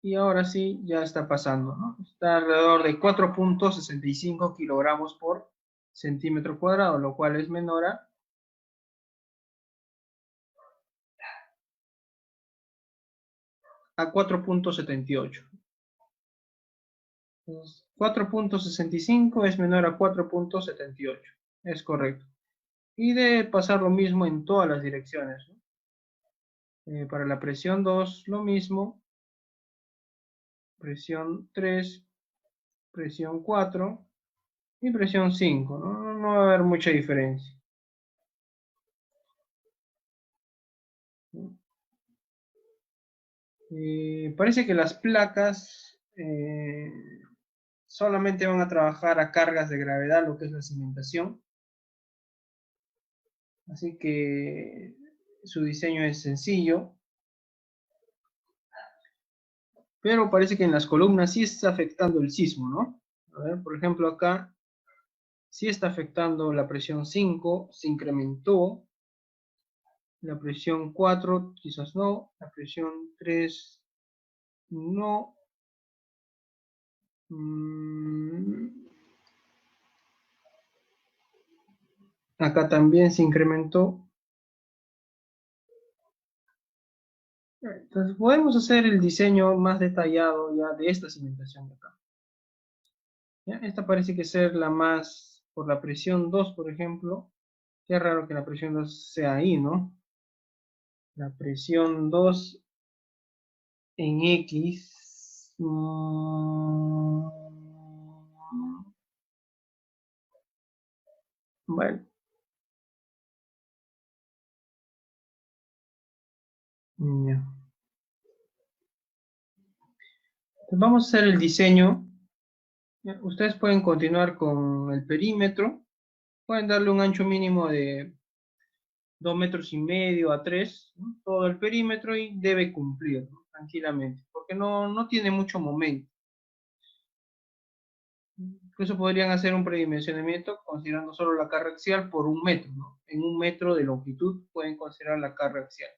y ahora sí ya está pasando, ¿no? Está alrededor de 4,65 kilogramos por centímetro cuadrado, lo cual es menor a 4,78. 4,65 es menor a 4,78. Es correcto. Y debe pasar lo mismo en todas las direcciones, ¿no? Para la presión 2, lo mismo. Presión 3, presión 4 y presión 5. No va a haber mucha diferencia. Parece que las placas solamente van a trabajar a cargas de gravedad, lo que es la cimentación. Así que su diseño es sencillo. Pero parece que en las columnas sí está afectando el sismo, ¿no? A ver, por ejemplo, acá sí está afectando la presión 5, se incrementó. La presión 4 quizás no. La presión 3 no. Acá también se incrementó. Entonces podemos hacer el diseño más detallado ya de esta cimentación de acá. ¿Ya? Esta parece que ser la más, por la presión 2, por ejemplo. Qué raro que la presión 2 sea ahí, ¿no? La presión 2 en X. Bueno, ya. Pues vamos a hacer el diseño. Ya, ustedes pueden continuar con el perímetro. Pueden darle un ancho mínimo de 2,5 metros a 3, ¿no? Todo el perímetro y debe cumplir, ¿no? Tranquilamente, porque no tiene mucho momento. Incluso podrían hacer un predimensionamiento considerando solo la carga axial por 1 metro, ¿no? En 1 metro de longitud pueden considerar la carga axial.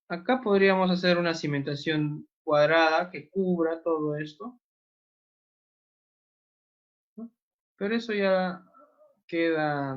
Acá podríamos hacer una cimentación cuadrada que cubra todo esto, ¿no? Pero eso ya queda